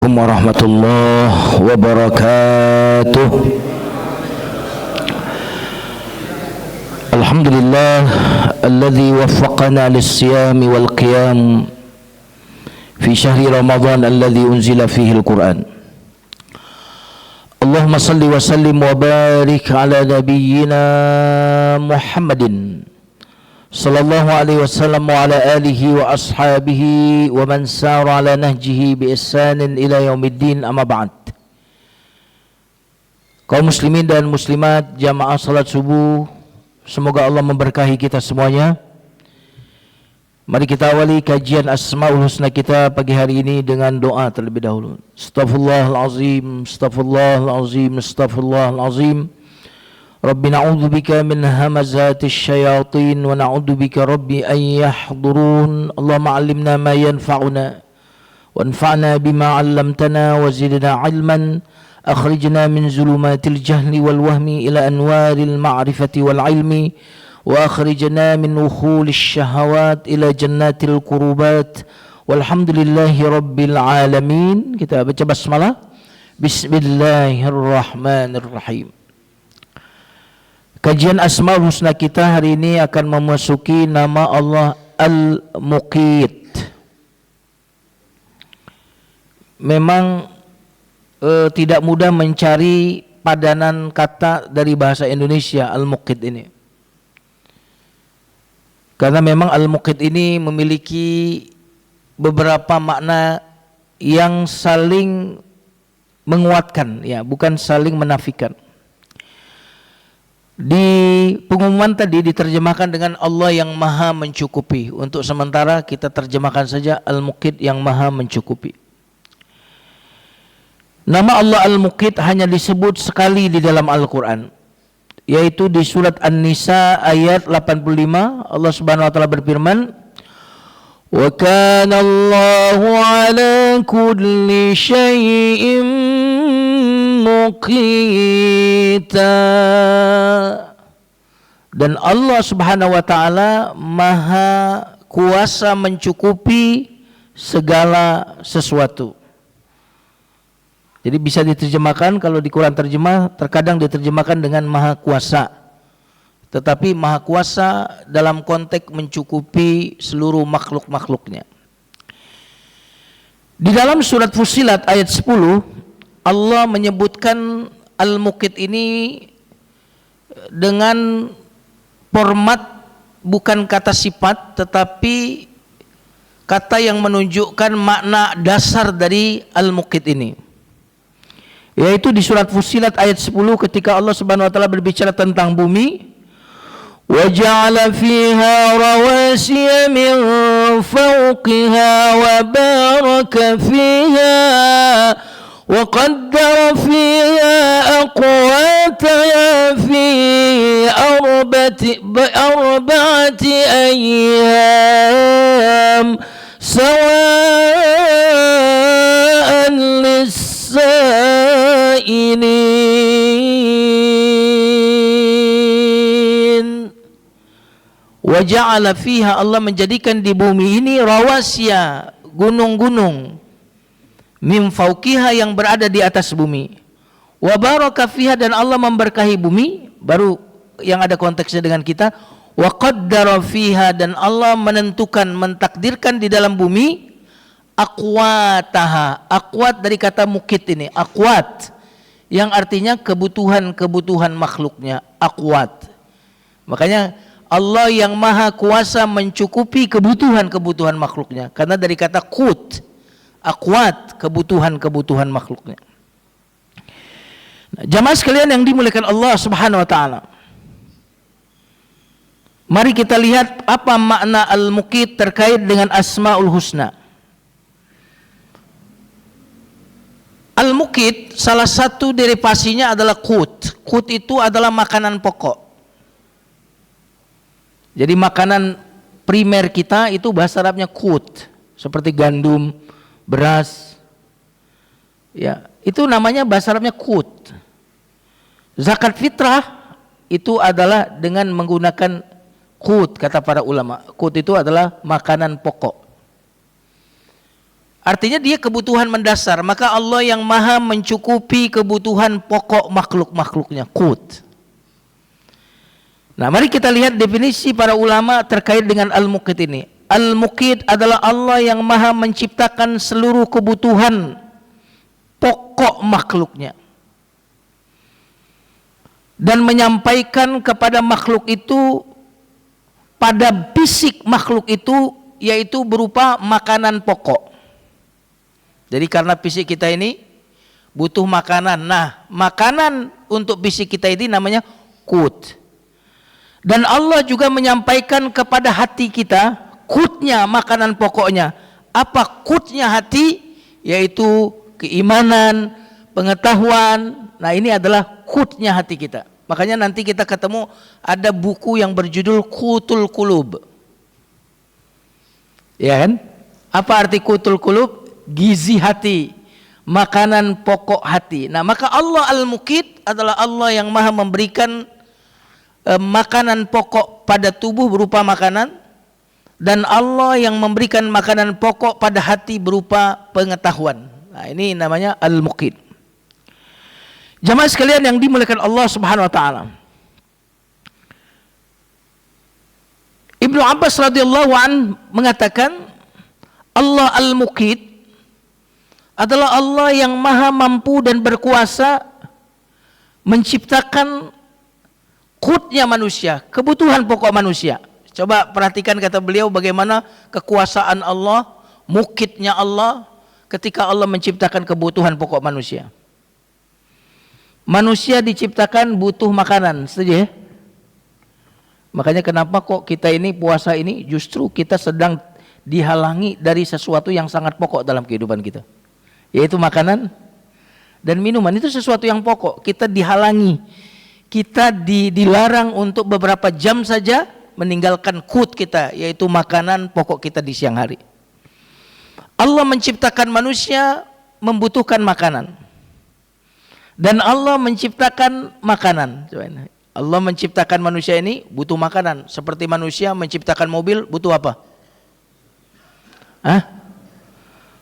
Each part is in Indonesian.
Warahmatullahi wabarakatuh. Alhamdulillah alladzi waffaqana lis-siyami wal qiyam fi syahri Ramadan alladzi unzila fihi al-Qur'an. Allahumma salli wa sallim wa barik ala nabiyyina Muhammadin sallallahu alaihi wasallam wa ala alihi wa ashabihi wa man sara ala nahjihi bi ihsanin ila yaumiddin, amma ba'd. Kaum muslimin dan muslimat jamaah salat subuh, semoga Allah memberkahi kita semuanya. Mari kita awali kajian Asmaul Husna kita pagi hari ini dengan doa terlebih dahulu. Astaghfirullahalazim, astaghfirullahalazim, astaghfirullahalazim. Rabbi na'udzubika min hamazatis syayatin wa na'udzubika rabbi an yahdurun. Allahumma 'allimna ma yanfa'una wanfa'na bima 'allamtana wa zidna 'ilman. Akhrijna min zulumatil jahli wal wahmi ila anwaril ma'rifati wal 'ilmi wa akhrijna min ukhulish syahawat ila jannatil qurubat. Walhamdulillahi rabbil alamin. Kita baca basmalah. Bismillahirrahmanirrahim. Kajian Asmaul Husna kita hari ini akan memasuki nama Allah Al-Muqit. Memang tidak mudah mencari padanan kata dari bahasa Indonesia Al-Muqit ini. Karena memang Al-Muqit ini memiliki beberapa makna yang saling menguatkan, ya, bukan saling menafikan. Di pengumuman tadi diterjemahkan dengan Allah yang maha mencukupi. Untuk sementara kita terjemahkan saja Al-Muqit yang maha mencukupi. Nama Allah Al-Muqit hanya disebut sekali di dalam Al-Quran, yaitu di surat An-Nisa ayat 85. Allah Subhanahu wa taala berfirman, "Wa kana Allahu 'ala kulli syai'in muqita." Dan Allah Subhanahu wa taala maha kuasa mencukupi segala sesuatu. Jadi bisa diterjemahkan, kalau di Quran terjemah terkadang diterjemahkan dengan maha kuasa. Tetapi maha kuasa dalam konteks mencukupi seluruh makhluk-makhluknya. Di dalam surat Fussilat ayat 10, Allah menyebutkan Al-Muqit ini dengan format bukan kata sifat, tetapi kata yang menunjukkan makna dasar dari Al-Muqit ini, yaitu di surat Fussilat ayat 10 ketika Allah Subhanahu wa taala berbicara tentang bumi, wa ja'ala fiha rawasiya min fawqiha wa baraka fiha wa qaddara fiha aqwataha fi arba'ati ayyam sawa'an lis-sa'ilin. Wa ja'ala fiha, Allah menjadikan di bumi ini rawasya, gunung-gunung, min fauqiha, yang berada di atas bumi, wa baraka fiha, dan Allah memberkahi bumi, baru yang ada konteksnya dengan kita, wa qaddara fiha, dan Allah menentukan, mentakdirkan di dalam bumi, aqwataha, aqwat dari kata mukit ini, aqwat yang artinya kebutuhan-kebutuhan makhluknya, aqwat. Makanya Allah yang maha kuasa mencukupi kebutuhan-kebutuhan makhluknya, karena dari kata qut, aqwat, kebutuhan-kebutuhan makhluknya. Nah, jamaah sekalian yang dimuliakan Allah Subhanahu wa taala, mari kita lihat apa makna Al-Muqit terkait dengan Asmaul Husna. Al-Muqit salah satu derivasinya adalah qut. Qut itu adalah makanan pokok. Jadi makanan primer kita itu bahasa Arabnya qut, seperti gandum, beras, ya, itu namanya bahasa Arabnya qut. Zakat fitrah itu adalah dengan menggunakan qut, kata para ulama. Qut itu adalah makanan pokok. Artinya dia kebutuhan mendasar, maka Allah yang maha mencukupi kebutuhan pokok makhluk-makhluknya, qut. Nah, mari kita lihat definisi para ulama terkait dengan al-muqit ini. Al-muqit adalah Allah yang maha menciptakan seluruh kebutuhan pokok makhluknya dan menyampaikan kepada makhluk itu pada fisik makhluk itu, yaitu berupa makanan pokok. Jadi karena fisik kita ini butuh makanan. Nah, makanan untuk fisik kita ini namanya qut. Dan Allah juga menyampaikan kepada hati kita qutnya, makanan pokoknya. Apa qutnya hati? Yaitu keimanan, pengetahuan. Nah, ini adalah qutnya hati kita. Makanya nanti kita ketemu ada buku yang berjudul Qutul Qulub. Ya kan? Apa arti Qutul Qulub? Gizi hati, makanan pokok hati. Nah, maka Allah Al-Muqit adalah Allah yang maha memberikan makanan pokok pada tubuh berupa makanan, dan Allah yang memberikan makanan pokok pada hati berupa pengetahuan. Nah, ini namanya Al-Muqit. Jamaah sekalian yang dimuliakan Allah Subhanahu wa taala. Ibnu Abbas radhiyallahu an mengatakan Allah Al-Muqit adalah Allah yang maha mampu dan berkuasa menciptakan qutnya manusia, kebutuhan pokok manusia. Coba perhatikan kata beliau bagaimana kekuasaan Allah, muqitnya Allah ketika Allah menciptakan kebutuhan pokok manusia. Manusia diciptakan butuh makanan, setuju ya? Makanya kenapa kok kita ini puasa ini justru kita sedang dihalangi dari sesuatu yang sangat pokok dalam kehidupan kita, yaitu makanan dan minuman. Itu sesuatu yang pokok, kita dihalangi, kita dilarang untuk beberapa jam saja meninggalkan qut kita, yaitu makanan pokok kita di siang hari. Allah menciptakan manusia membutuhkan makanan, dan Allah menciptakan makanan. Allah menciptakan manusia ini butuh makanan, seperti manusia menciptakan mobil butuh apa?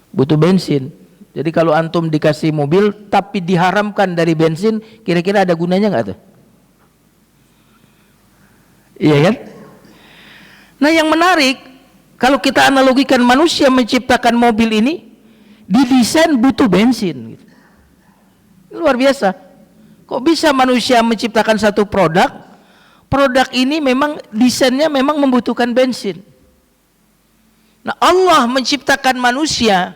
Butuh bensin. Jadi kalau antum dikasih mobil tapi diharamkan dari bensin, kira-kira ada gunanya nggak tuh? Iya kan? Nah, yang menarik kalau kita analogikan manusia menciptakan mobil ini, didesain butuh bensin. Gitu. Luar biasa. Kok bisa manusia menciptakan satu produk? Produk ini memang desainnya memang membutuhkan bensin. Nah, Allah menciptakan manusia.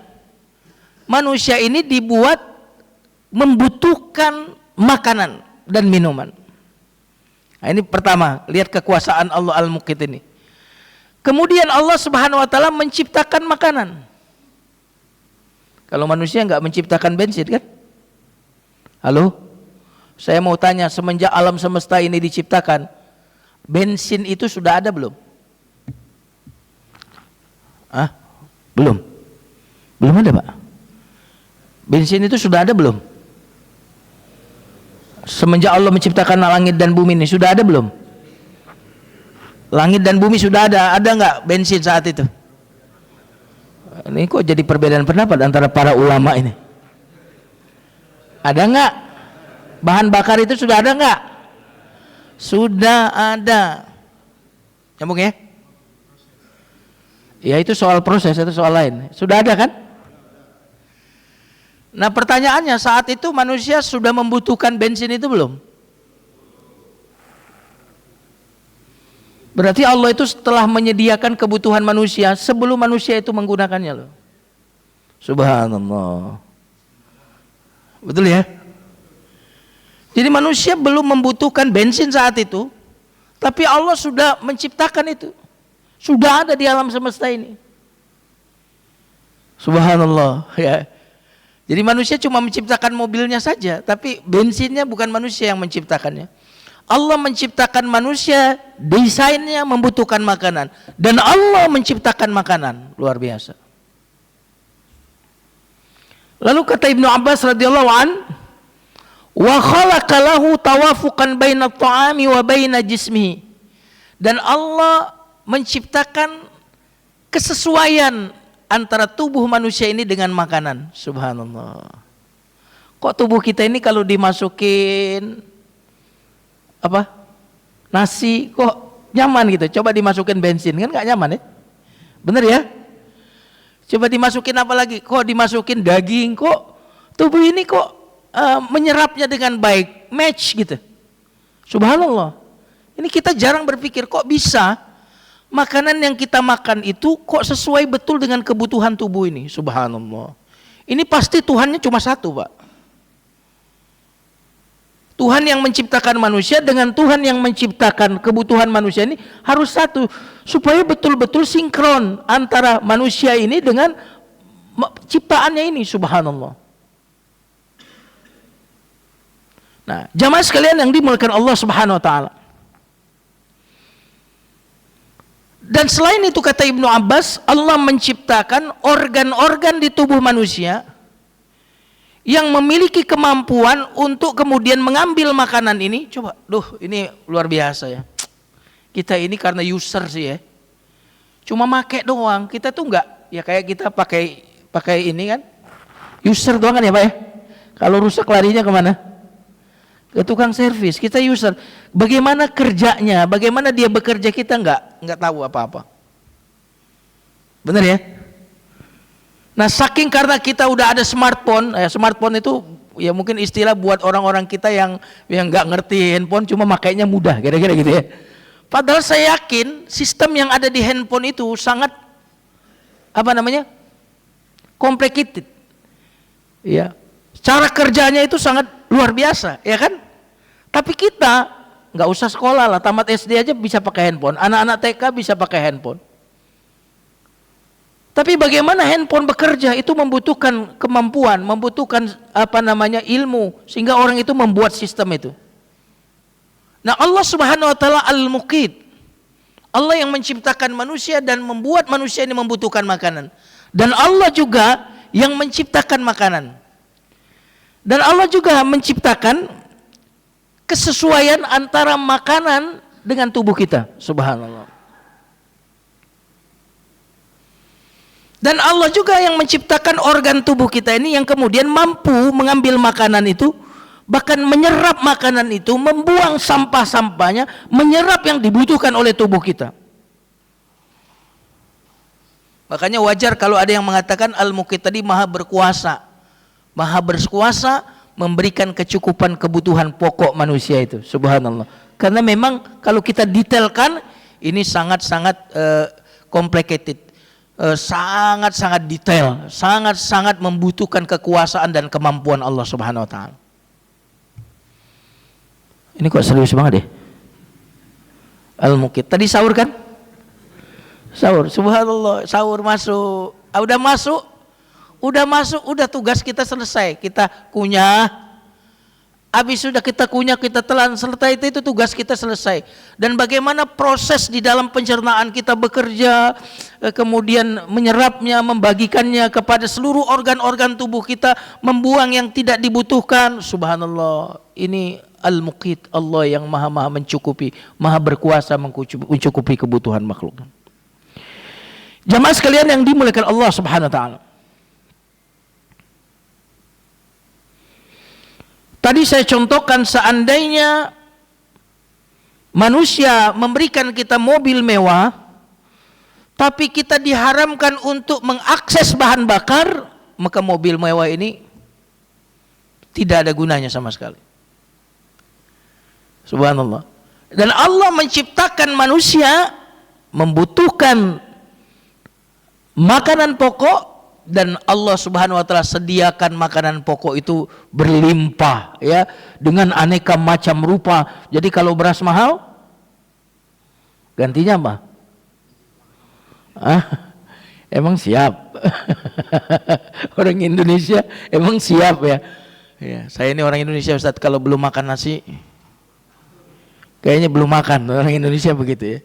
Manusia ini dibuat membutuhkan makanan dan minuman. Nah, ini pertama, lihat kekuasaan Allah Al-Muqit ini. Kemudian Allah Subhanahu wa taala menciptakan makanan. Kalau manusia enggak menciptakan bensin kan? Halo? Saya mau tanya, semenjak alam semesta ini diciptakan, bensin itu sudah ada belum? Belum. Belum ada, Pak. Bensin itu sudah ada belum? Semenjak Allah menciptakan langit dan bumi ini sudah ada belum? Langit dan bumi sudah ada nggak bensin saat itu? Ini kok jadi perbedaan pendapat antara para ulama ini? Ada nggak? Bahan bakar itu sudah ada nggak? Sudah ada. Nyambung ya? Ya itu soal proses, itu soal lain. Sudah ada kan? Nah, pertanyaannya saat itu manusia sudah membutuhkan bensin itu belum? Berarti Allah itu setelah menyediakan kebutuhan manusia sebelum manusia itu menggunakannya loh. Subhanallah. Betul ya? Jadi manusia belum membutuhkan bensin saat itu, tapi Allah sudah menciptakan itu. Sudah ada di alam semesta ini. Subhanallah ya. Jadi manusia cuma menciptakan mobilnya saja, tapi bensinnya bukan manusia yang menciptakannya. Allah menciptakan manusia, desainnya membutuhkan makanan, dan Allah menciptakan makanan. Luar biasa. Lalu kata Ibnu Abbas radhiyallahu an, wa khalaqa lahu tawafuqan baina at-ta'ami wa baina jismihi. Dan Allah menciptakan kesesuaian antara tubuh manusia ini dengan makanan. Subhanallah. Kok tubuh kita ini kalau dimasukin nasi kok nyaman gitu. Coba dimasukin bensin kan nggak nyaman ya? Bener ya? Coba dimasukin apa lagi? Kok dimasukin daging kok tubuh ini kok menyerapnya dengan baik, match gitu. Subhanallah. Ini kita jarang berpikir kok bisa makanan yang kita makan itu kok sesuai betul dengan kebutuhan tubuh ini. Subhanallah. Ini pasti Tuhannya cuma satu, Pak. Tuhan yang menciptakan manusia dengan Tuhan yang menciptakan kebutuhan manusia ini harus satu, supaya betul-betul sinkron antara manusia ini dengan ciptaannya ini. Subhanallah. Nah, jamaah sekalian yang dimuliakan Allah Subhanahu wa taala. Dan selain itu kata Ibnu Abbas, Allah menciptakan organ-organ di tubuh manusia yang memiliki kemampuan untuk kemudian mengambil makanan ini. Coba, ini luar biasa ya. Kita ini karena user sih ya. Cuma make doang. Kita tuh enggak, ya kayak kita pakai ini kan. User doang kan ya Pak ya. Kalau rusak larinya kemana? Ke tukang servis. Kita user. Bagaimana kerjanya, bagaimana dia bekerja kita enggak tahu apa-apa. Benar ya? Nah, saking karena kita udah ada smartphone, smartphone itu ya mungkin istilah buat orang-orang kita yang nggak ngerti handphone, cuma makainya mudah, kira-kira gitu ya. Padahal saya yakin sistem yang ada di handphone itu sangat complicated. Ya, cara kerjanya itu sangat luar biasa, ya kan? Tapi kita nggak usah sekolah lah, tamat SD aja bisa pakai handphone, anak-anak TK bisa pakai handphone. Tapi bagaimana handphone bekerja itu membutuhkan kemampuan, membutuhkan ilmu, sehingga orang itu membuat sistem itu. Nah, Allah Subhanahu wa taala Al-Muqit. Allah yang menciptakan manusia dan membuat manusia ini membutuhkan makanan. Dan Allah juga yang menciptakan makanan. Dan Allah juga menciptakan kesesuaian antara makanan dengan tubuh kita. Subhanallah. Dan Allah juga yang menciptakan organ tubuh kita ini yang kemudian mampu mengambil makanan itu, bahkan menyerap makanan itu, membuang sampah-sampahnya, menyerap yang dibutuhkan oleh tubuh kita. Makanya wajar kalau ada yang mengatakan Al-Muqit tadi maha berkuasa. Maha berkuasa memberikan kecukupan kebutuhan pokok manusia itu. Subhanallah. Karena memang kalau kita detailkan ini sangat-sangat complicated. Sangat-sangat detail, sangat-sangat membutuhkan kekuasaan dan kemampuan Allah Subhanahu wa taala. Ini kok serius banget deh. Al-Muqit. Tadi sahur kan? Sahur. Subhanallah, sahur masuk. Udah masuk, udah tugas kita selesai. Kita kunyah. Habis sudah kita kunyah, kita telan, selesai itu tugas kita selesai. Dan bagaimana proses di dalam pencernaan kita bekerja, kemudian menyerapnya, membagikannya kepada seluruh organ-organ tubuh kita, membuang yang tidak dibutuhkan. Subhanallah, ini Al-Muqit, Allah yang maha mencukupi, maha berkuasa mencukupi kebutuhan makhluk. Jamaah sekalian yang dimuliakan Allah Subhanahu wa taala. Tadi saya contohkan seandainya manusia memberikan kita mobil mewah, tapi kita diharamkan untuk mengakses bahan bakar, maka mobil mewah ini tidak ada gunanya sama sekali. Subhanallah. Dan Allah menciptakan manusia membutuhkan makanan pokok, dan Allah Subhanahu wa taala sediakan makanan pokok itu berlimpah ya, dengan aneka macam rupa. Jadi kalau beras mahal gantinya apa? Emang siap? Orang Indonesia emang siap ya? Ya, saya ini orang Indonesia Ustaz, kalau belum makan nasi kayaknya belum makan. Orang Indonesia begitu ya.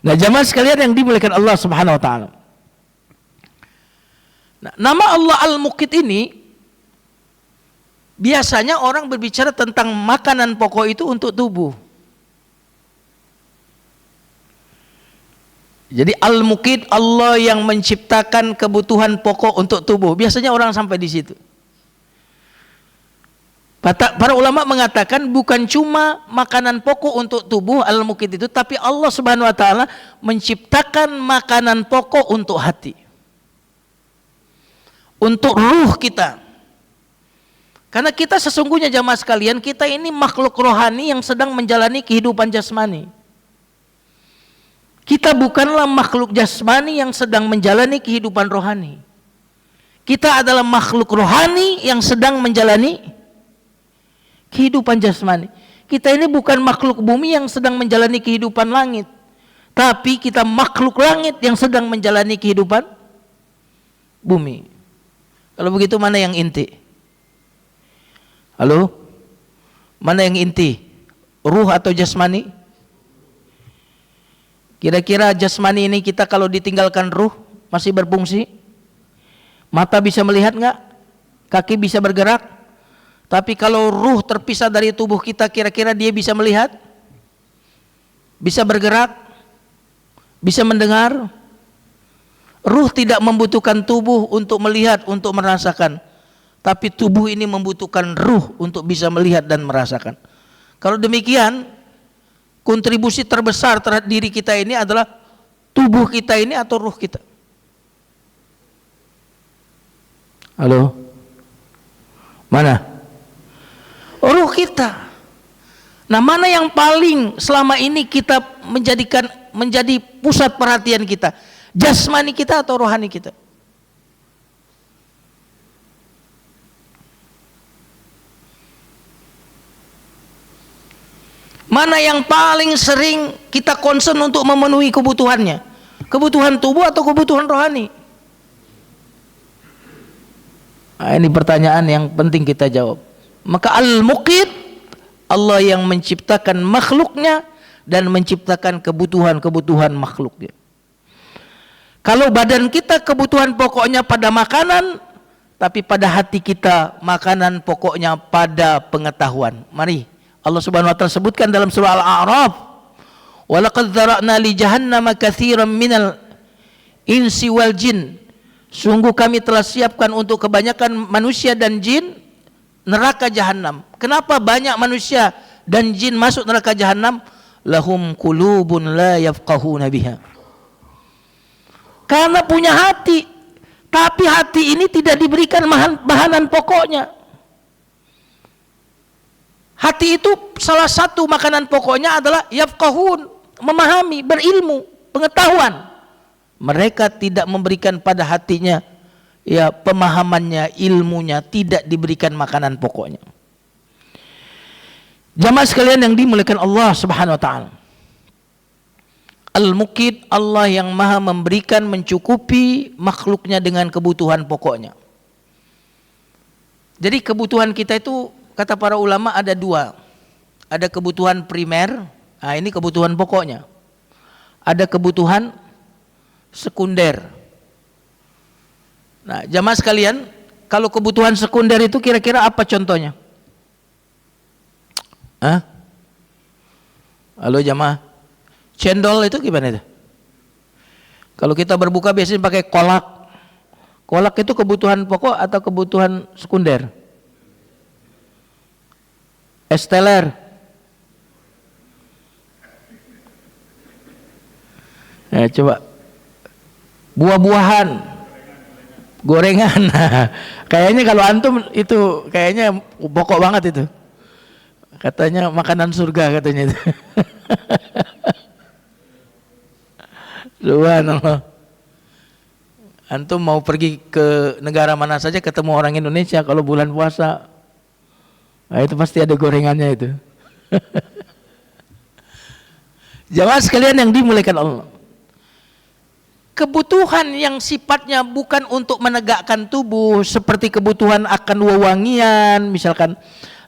Nah, jamaah sekalian yang dimuliakan Allah Subhanahu wa taala. Nah, nama Allah Al-Muqit ini biasanya orang berbicara tentang makanan pokok itu untuk tubuh. Jadi Al-Muqit, Allah yang menciptakan kebutuhan pokok untuk tubuh. Biasanya orang sampai di situ. Para ulama mengatakan bukan cuma makanan pokok untuk tubuh Al-Muqit itu, tapi Allah Subhanahu wa taala menciptakan makanan pokok untuk hati. Untuk ruh kita. Karena kita sesungguhnya jamaah sekalian, kita ini makhluk rohani yang sedang menjalani kehidupan jasmani. Kita bukanlah makhluk jasmani yang sedang menjalani kehidupan rohani. Kita adalah makhluk rohani yang sedang menjalani kehidupan jasmani. Kita ini bukan makhluk bumi yang sedang menjalani kehidupan langit, tapi kita makhluk langit yang sedang menjalani kehidupan bumi. Kalau begitu mana yang inti? Halo? Mana yang inti? Ruh atau jasmani? Kira-kira jasmani ini kita kalau ditinggalkan ruh masih berfungsi? Mata bisa melihat nggak? Kaki bisa bergerak? Tapi kalau ruh terpisah dari tubuh kita, kira-kira dia bisa melihat? Bisa bergerak? Bisa mendengar? Ruh tidak membutuhkan tubuh untuk melihat, untuk merasakan. Tapi tubuh ini membutuhkan ruh untuk bisa melihat dan merasakan. Kalau demikian, kontribusi terbesar terhadap diri kita ini adalah tubuh kita ini atau ruh kita. Halo? Mana? Ruh kita. Nah, mana yang paling selama ini kita menjadi pusat perhatian kita? Jasmani kita atau rohani kita? Mana yang paling sering kita concern untuk memenuhi kebutuhannya? Kebutuhan tubuh atau kebutuhan rohani? Nah, ini pertanyaan yang penting kita jawab. Maka Al-Muqit, Allah yang menciptakan makhluknya dan menciptakan kebutuhan-kebutuhan makhluknya. Kalau badan kita kebutuhan pokoknya pada makanan, tapi pada hati kita makanan pokoknya pada pengetahuan. Mari Allah Subhanahu wa taala sebutkan dalam surah Al-A'raf, "Wa laqad dzara'na li jahannama katsiran minal insi wal jin." Sungguh kami telah siapkan untuk kebanyakan manusia dan jin neraka jahanam. Kenapa banyak manusia dan jin masuk neraka jahanam? Lahum qulubun la yafqahuna biha. Karena punya hati, tapi hati ini tidak diberikan bahanan pokoknya. Hati itu salah satu makanan pokoknya adalah yafqahun, memahami, berilmu, pengetahuan. Mereka tidak memberikan pada hatinya ya pemahamannya, ilmunya, tidak diberikan makanan pokoknya. Jamaah sekalian yang dimuliakan Allah Subhanahu wa taala. Al-Muqit, Allah yang maha memberikan, mencukupi makhluknya dengan kebutuhan pokoknya. Jadi kebutuhan kita itu, kata para ulama, ada dua. Ada kebutuhan primer, nah ini kebutuhan pokoknya. Ada kebutuhan sekunder. Nah, jamaah sekalian, kalau kebutuhan sekunder itu kira-kira apa contohnya? Hah? Halo jamaah, cendol itu gimana itu? Kalau kita berbuka biasanya pakai kolak. Kolak itu kebutuhan pokok atau kebutuhan sekunder? Es teler. Ya, coba buah-buahan, gorengan. Kayaknya kalau antum itu kayaknya pokok banget itu. Katanya makanan surga katanya itu. Subhanallah. Antum mau pergi ke negara mana saja ketemu orang Indonesia kalau bulan puasa, nah, itu pasti ada gorengannya itu. Jamaah sekalian yang dimuliakan Allah, kebutuhan yang sifatnya bukan untuk menegakkan tubuh seperti kebutuhan akan wewangian misalkan,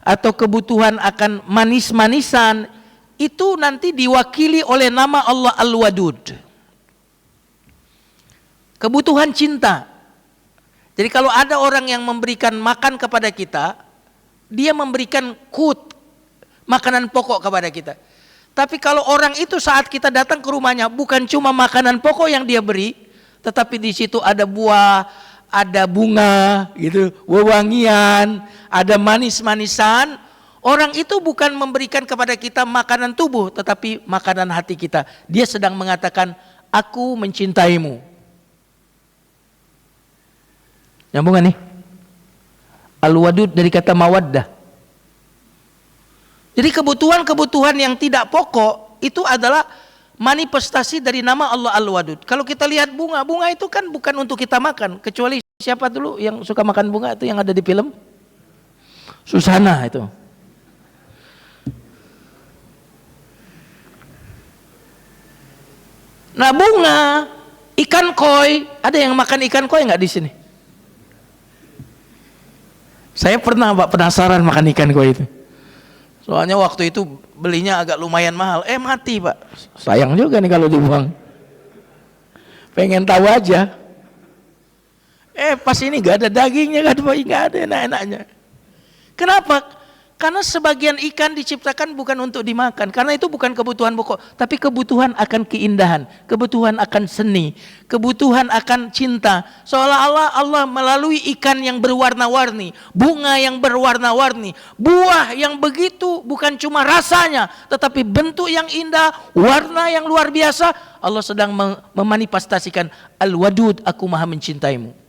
atau kebutuhan akan manis-manisan, itu nanti diwakili oleh nama Allah Al-Wadud. Kebutuhan cinta. Jadi kalau ada orang yang memberikan makan kepada kita, dia memberikan makanan pokok kepada kita. Tapi kalau orang itu saat kita datang ke rumahnya bukan cuma makanan pokok yang dia beri, tetapi di situ ada buah, ada bunga, gitu, wewangian, ada manis-manisan. Orang itu bukan memberikan kepada kita makanan tubuh, tetapi makanan hati kita. Dia sedang mengatakan, aku mencintaimu. Nyambung nih? Al-wadud dari kata mawaddah. Jadi kebutuhan-kebutuhan yang tidak pokok itu adalah manifestasi dari nama Allah Al-Wadud. Kalau kita lihat bunga, bunga itu kan bukan untuk kita makan. Kecuali siapa dulu yang suka makan bunga itu yang ada di film? Susana itu. Nah bunga, ikan koi, ada yang makan ikan koi nggak di sini? Saya pernah Pak penasaran makan ikan koi itu. Soalnya waktu itu belinya agak lumayan mahal. Mati Pak. Sayang juga nih kalau dibuang. Pengen tahu aja. Pas ini gak ada dagingnya, gak ada enak-enaknya. Kenapa? Karena sebagian ikan diciptakan bukan untuk dimakan. Karena itu bukan kebutuhan pokok, tapi kebutuhan akan keindahan, kebutuhan akan seni, kebutuhan akan cinta. Seolah-olah Allah melalui ikan yang berwarna-warni, bunga yang berwarna-warni, buah yang begitu bukan cuma rasanya, tetapi bentuk yang indah, warna yang luar biasa. Allah sedang memanifestasikan Al-Wadud, aku maha mencintaimu.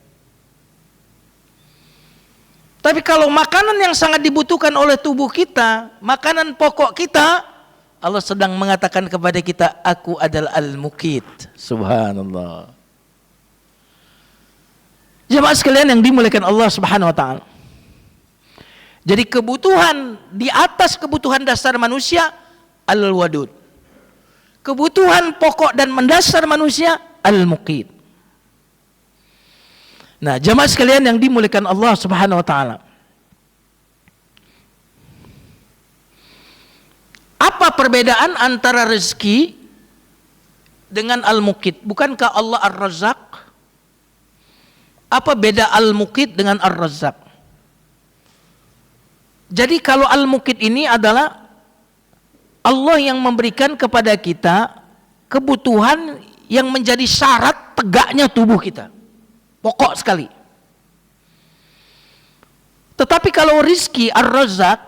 Tapi kalau makanan yang sangat dibutuhkan oleh tubuh kita, makanan pokok kita, Allah sedang mengatakan kepada kita, aku adalah Al-Muqit. Subhanallah. Jemaah sekalian yang dimuliakan Allah Subhanahu wa taala. Jadi kebutuhan di atas kebutuhan dasar manusia, Al-Wadud. Kebutuhan pokok dan mendasar manusia, Al-Muqit. Nah, jemaah sekalian yang dimuliakan Allah Subhanahu wa taala. Apa perbedaan antara rezeki dengan Al-Muqit? Bukankah Allah Ar-Razzaq? Apa beda Al-Muqit dengan Ar-Razzaq? Jadi kalau Al-Muqit ini adalah Allah yang memberikan kepada kita kebutuhan yang menjadi syarat tegaknya tubuh kita. Pokok sekali. Tetapi kalau rizki Ar-Razzaq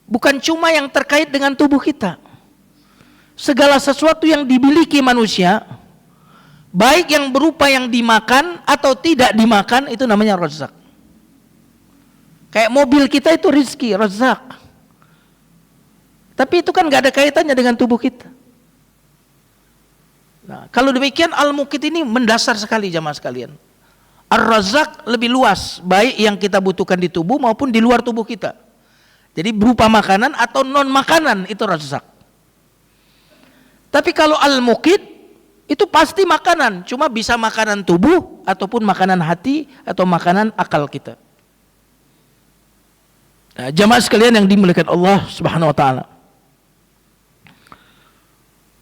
bukan cuma yang terkait dengan tubuh kita. Segala sesuatu yang dimiliki manusia, baik yang berupa yang dimakan atau tidak dimakan, itu namanya Razzaq. Kayak mobil kita itu rizki, Razzaq. Tapi itu kan gak ada kaitannya dengan tubuh kita. Nah, kalau demikian Al-Muqit ini mendasar sekali jamaah sekalian. Ar-Razzaq lebih luas, baik yang kita butuhkan di tubuh maupun di luar tubuh kita. Jadi berupa makanan atau non makanan itu Razzaq. Tapi kalau Al-Muqit itu pasti makanan, cuma bisa makanan tubuh ataupun makanan hati atau makanan akal kita. Nah, jamaah sekalian yang dimuliakan Allah Subhanahu wa taala.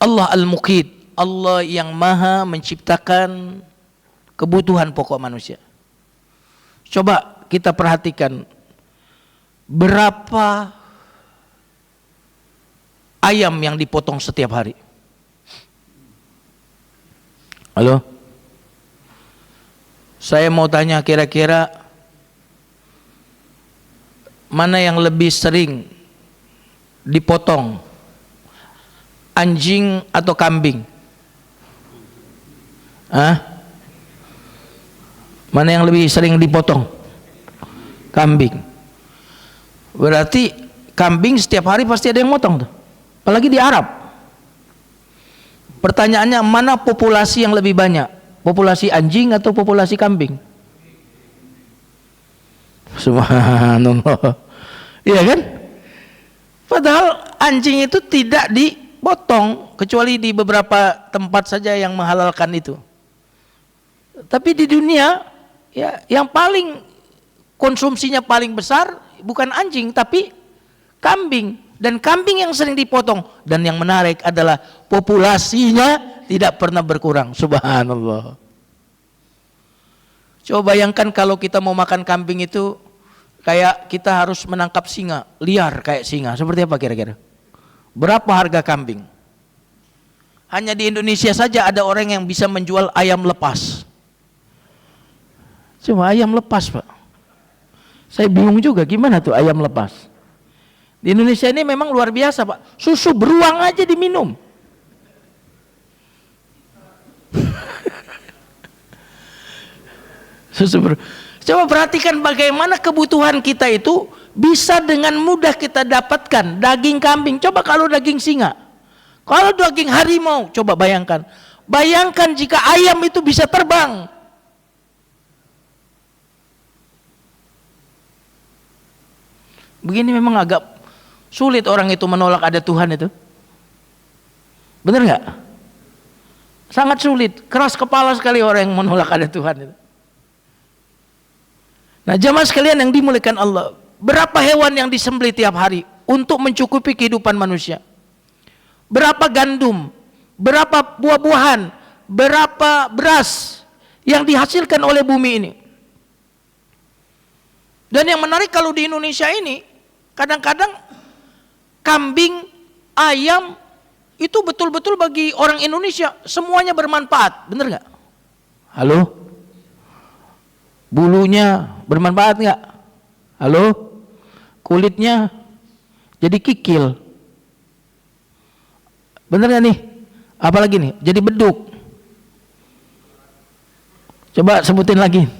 Allah Al-Muqit, Allah yang maha menciptakan kebutuhan pokok manusia. Coba kita perhatikan berapa ayam yang dipotong setiap hari. Halo? Saya mau tanya kira-kira mana yang lebih sering dipotong? Anjing atau kambing? Mana yang lebih sering dipotong? Kambing. Berarti kambing setiap hari pasti ada yang motong tuh. Apalagi di Arab. Pertanyaannya, mana populasi yang lebih banyak? Populasi anjing atau populasi kambing? Subhanallah. Iya kan? Padahal anjing itu tidak dipotong, kecuali di beberapa tempat saja yang menghalalkan itu. Tapi di dunia ya, yang paling konsumsinya paling besar bukan anjing tapi kambing, dan kambing yang sering dipotong, dan yang menarik adalah populasinya tidak pernah berkurang. Subhanallah. Coba bayangkan kalau kita mau makan kambing itu kayak kita harus menangkap singa liar kayak singa, seperti apa kira-kira? Berapa harga kambing? Hanya di Indonesia saja ada orang yang bisa menjual ayam lepas. Cuma ayam lepas, Pak. Saya bingung juga gimana tuh ayam lepas. Di Indonesia ini memang luar biasa, Pak. Susu beruang aja diminum. Coba perhatikan bagaimana kebutuhan kita itu bisa dengan mudah kita dapatkan. Daging kambing, coba kalau daging singa, kalau daging harimau, coba bayangkan. Bayangkan jika ayam itu bisa terbang. Begini memang agak sulit orang itu menolak ada Tuhan itu. Benar nggak? Sangat sulit, keras kepala sekali orang yang menolak ada Tuhan itu. Nah, jamaah sekalian yang dimuliakan Allah, berapa hewan yang disembelih tiap hari untuk mencukupi kehidupan manusia? Berapa gandum, berapa buah-buahan, berapa beras yang dihasilkan oleh bumi ini? Dan yang menarik kalau di Indonesia ini, kadang-kadang kambing, ayam itu betul-betul bagi orang Indonesia semuanya bermanfaat, bener nggak? Halo? Bulunya bermanfaat nggak? Halo? Kulitnya jadi kikil, bener nggak nih? Apalagi nih? Jadi beduk. Coba sebutin lagi.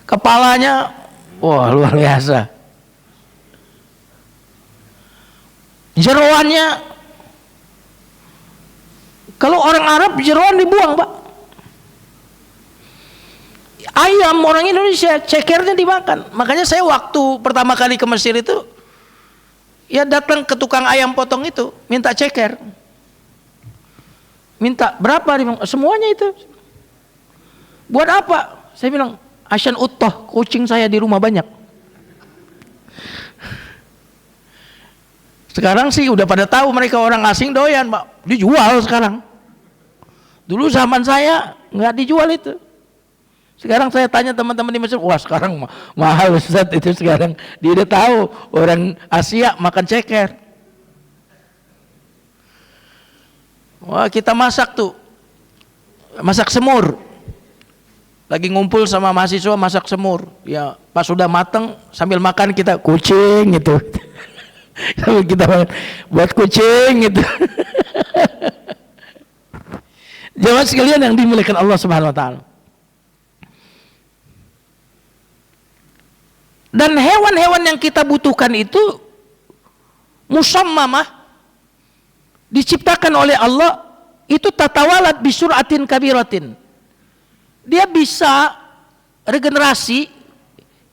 Kepalanya, wah luar biasa. Jeroannya, kalau orang Arab jeroan dibuang, Pak. Ayam orang Indonesia cekernya dimakan. Makanya saya waktu pertama kali ke Mesir itu, ya datang ke tukang ayam potong itu, minta ceker. Minta berapa? Semuanya itu. Buat apa? Saya bilang, Asyan utoh, kucing saya di rumah banyak. Sekarang sih udah pada tahu mereka orang asing doyan, Pak. Dijual sekarang. Dulu zaman saya nggak dijual itu. Sekarang saya tanya teman-teman di Mesir, wah sekarang mahal Ustaz itu sekarang. Dia udah tahu orang Asia makan ceker. Wah kita masak tuh, masak semur. Lagi ngumpul sama mahasiswa masak semur. Ya pas sudah mateng sambil makan kita kucing gitu. Sambil kita buat kucing gitu. Jamaah sekalian yang dimuliakan Allah Subhanahu wa taala. Dan hewan-hewan yang kita butuhkan itu musammamah, diciptakan oleh Allah, itu tatawalat bisuratin kabiratin. Dia bisa regenerasi,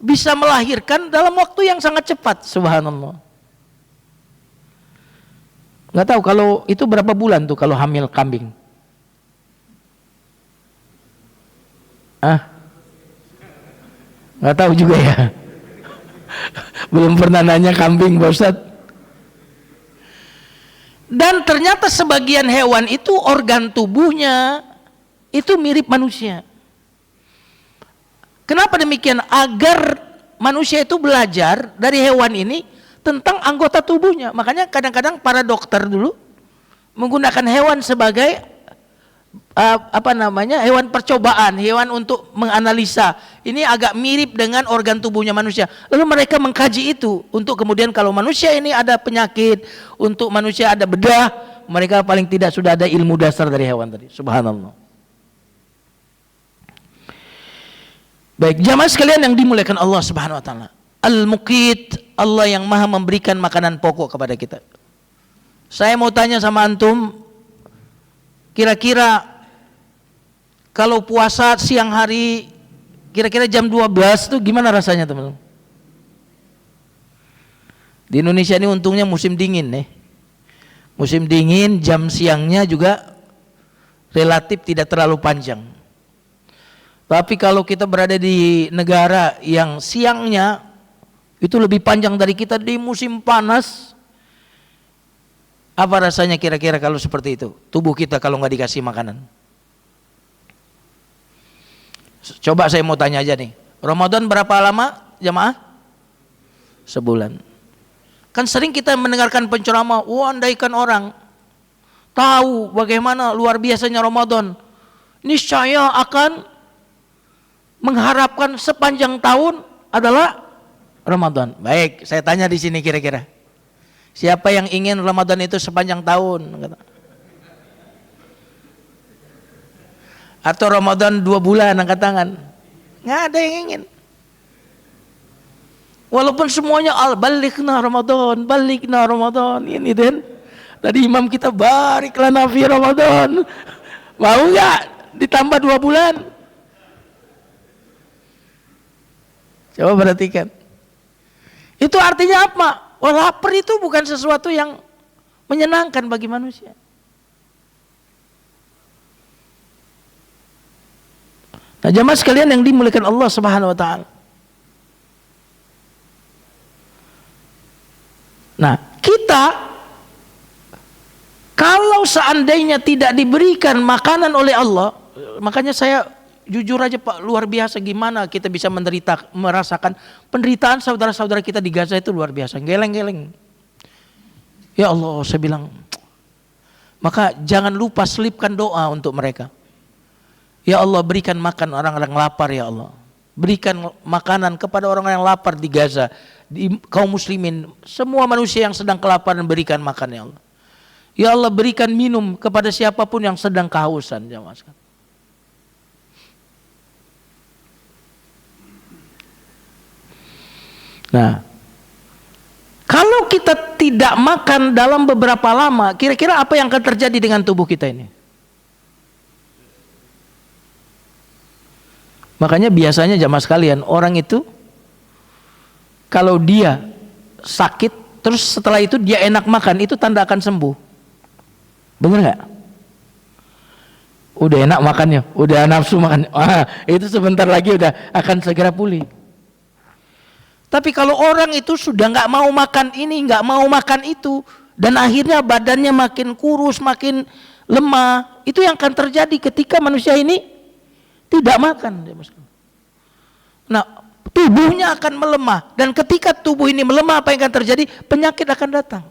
bisa melahirkan dalam waktu yang sangat cepat, subhanallah. Nggak tahu kalau itu berapa bulan tuh kalau hamil kambing? Nggak tahu juga ya. Belum pernah nanya kambing, Pak Ustaz. Dan ternyata sebagian hewan itu organ tubuhnya itu mirip manusia. Kenapa demikian? Agar manusia itu belajar dari hewan ini tentang anggota tubuhnya. Makanya kadang-kadang para dokter dulu menggunakan hewan sebagai hewan percobaan, hewan untuk menganalisa. Ini agak mirip dengan organ tubuhnya manusia. Lalu mereka mengkaji itu untuk kemudian kalau manusia ini ada penyakit, untuk manusia ada bedah, mereka paling tidak sudah ada ilmu dasar dari hewan tadi. Subhanallah. Baik, jamaah sekalian yang dimuliakan Allah Subhanahu wa taala. Al-Muqit, Allah yang Maha memberikan makanan pokok kepada kita. Saya mau tanya sama antum, kira-kira kalau puasa siang hari kira-kira jam 12 itu gimana rasanya, teman-teman? Di Indonesia ini untungnya musim dingin nih. Musim dingin, jam siangnya juga relatif tidak terlalu panjang. Tapi kalau kita berada di negara yang siangnya itu lebih panjang dari kita di musim panas, apa rasanya kira-kira kalau seperti itu? Tubuh kita kalau nggak dikasih makanan. Coba saya mau tanya aja nih. Ramadan berapa lama jamaah? Sebulan. Kan sering kita mendengarkan penceramah, andaikan orang tahu bagaimana luar biasanya Ramadan, niscaya akan mengharapkan sepanjang tahun adalah Ramadan. Baik, saya tanya di sini kira-kira, siapa yang ingin Ramadan itu sepanjang tahun? Atau Ramadan 2 bulan, angkat tangan. Nggak ada yang ingin. Walaupun semuanya balikna Ramadan, ini dan tadi imam kita barik lana fi Ramadan. Mau nggak ditambah 2 bulan? Coba perhatikan. Itu artinya apa? Lapar itu bukan sesuatu yang menyenangkan bagi manusia. Nah, jamaah sekalian yang dimuliakan Allah Subhanahu wa taala. Nah, kita kalau seandainya tidak diberikan makanan oleh Allah, makanya saya jujur aja Pak, luar biasa gimana kita bisa merasakan penderitaan saudara-saudara kita di Gaza itu luar biasa, geleng-geleng. Ya Allah, saya bilang, maka jangan lupa selipkan doa untuk mereka. Ya Allah, berikan makan orang-orang lapar ya Allah. Berikan makanan kepada orang-orang yang lapar di Gaza, di kaum muslimin, semua manusia yang sedang kelaparan berikan makan ya Allah. Ya Allah, berikan minum kepada siapapun yang sedang kehausan, jamaah sekalian. Nah, kalau kita tidak makan dalam beberapa lama, kira-kira apa yang akan terjadi dengan tubuh kita ini? Makanya biasanya jamaah sekalian, orang itu kalau dia sakit terus setelah itu dia enak makan, itu tanda akan sembuh. Bener nggak? Udah enak makannya, udah nafsu makan, itu sebentar lagi udah akan segera pulih. Tapi kalau orang itu sudah nggak mau makan ini, nggak mau makan itu, dan akhirnya badannya makin kurus, makin lemah, itu yang akan terjadi ketika manusia ini tidak makan. Nah, tubuhnya akan melemah, dan ketika tubuh ini melemah, apa yang akan terjadi? Penyakit akan datang.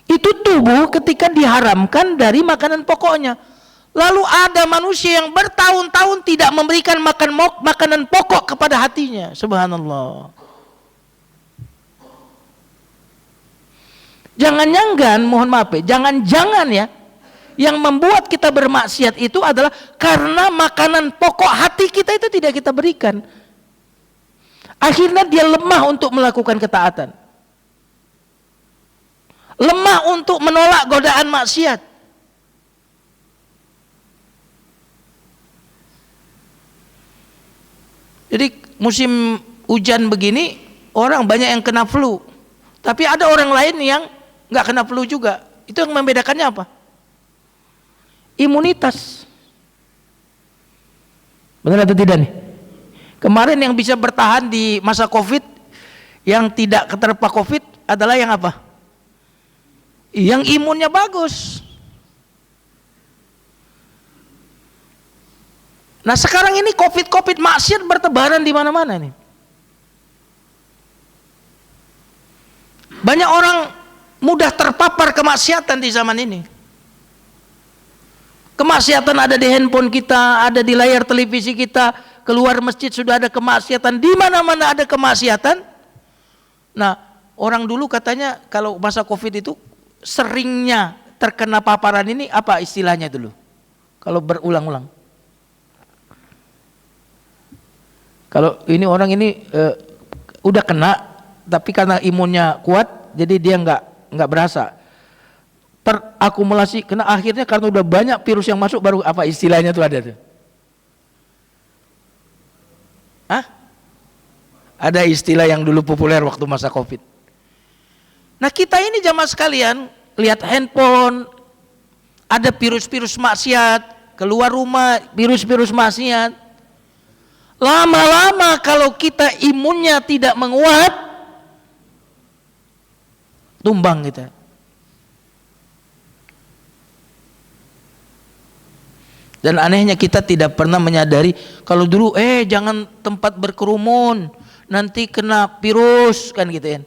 Itu tubuh ketika diharamkan dari makanan pokoknya. Lalu ada manusia yang bertahun-tahun tidak memberikan makanan pokok kepada hatinya. Subhanallah. Jangan-jangan, mohon maaf ya, jangan-jangan ya, yang membuat kita bermaksiat itu adalah karena makanan pokok hati kita itu tidak kita berikan. Akhirnya dia lemah untuk melakukan ketaatan, lemah untuk menolak godaan maksiat. Jadi musim hujan begini, orang banyak yang kena flu, tapi ada orang lain yang nggak kena flu juga. Itu yang membedakannya apa? Imunitas. Benar atau tidak nih? Kemarin yang bisa bertahan di masa COVID, yang tidak keterpa COVID adalah yang apa? Yang imunnya bagus. Nah, sekarang ini COVID maksiat bertebaran di mana-mana nih. Banyak orang mudah terpapar kemaksiatan di zaman ini. Kemaksiatan ada di handphone kita, ada di layar televisi kita, keluar masjid sudah ada kemaksiatan, di mana-mana ada kemaksiatan. Nah, orang dulu katanya kalau masa COVID itu seringnya terkena paparan ini, apa istilahnya dulu? Kalau berulang-ulang. Kalau ini orang ini udah kena, tapi karena imunnya kuat, jadi dia nggak berasa. Terakumulasi, kena akhirnya karena udah banyak virus yang masuk, baru apa istilahnya tuh ada tuh? Hah? Ada istilah yang dulu populer waktu masa COVID. Nah, kita ini jamaah sekalian, lihat handphone, ada virus-virus maksiat, keluar rumah virus-virus maksiat. Lama-lama kalau kita imunnya tidak menguat, tumbang kita. Dan anehnya kita tidak pernah menyadari kalau dulu jangan tempat berkerumun, nanti kena virus kan gitu ya.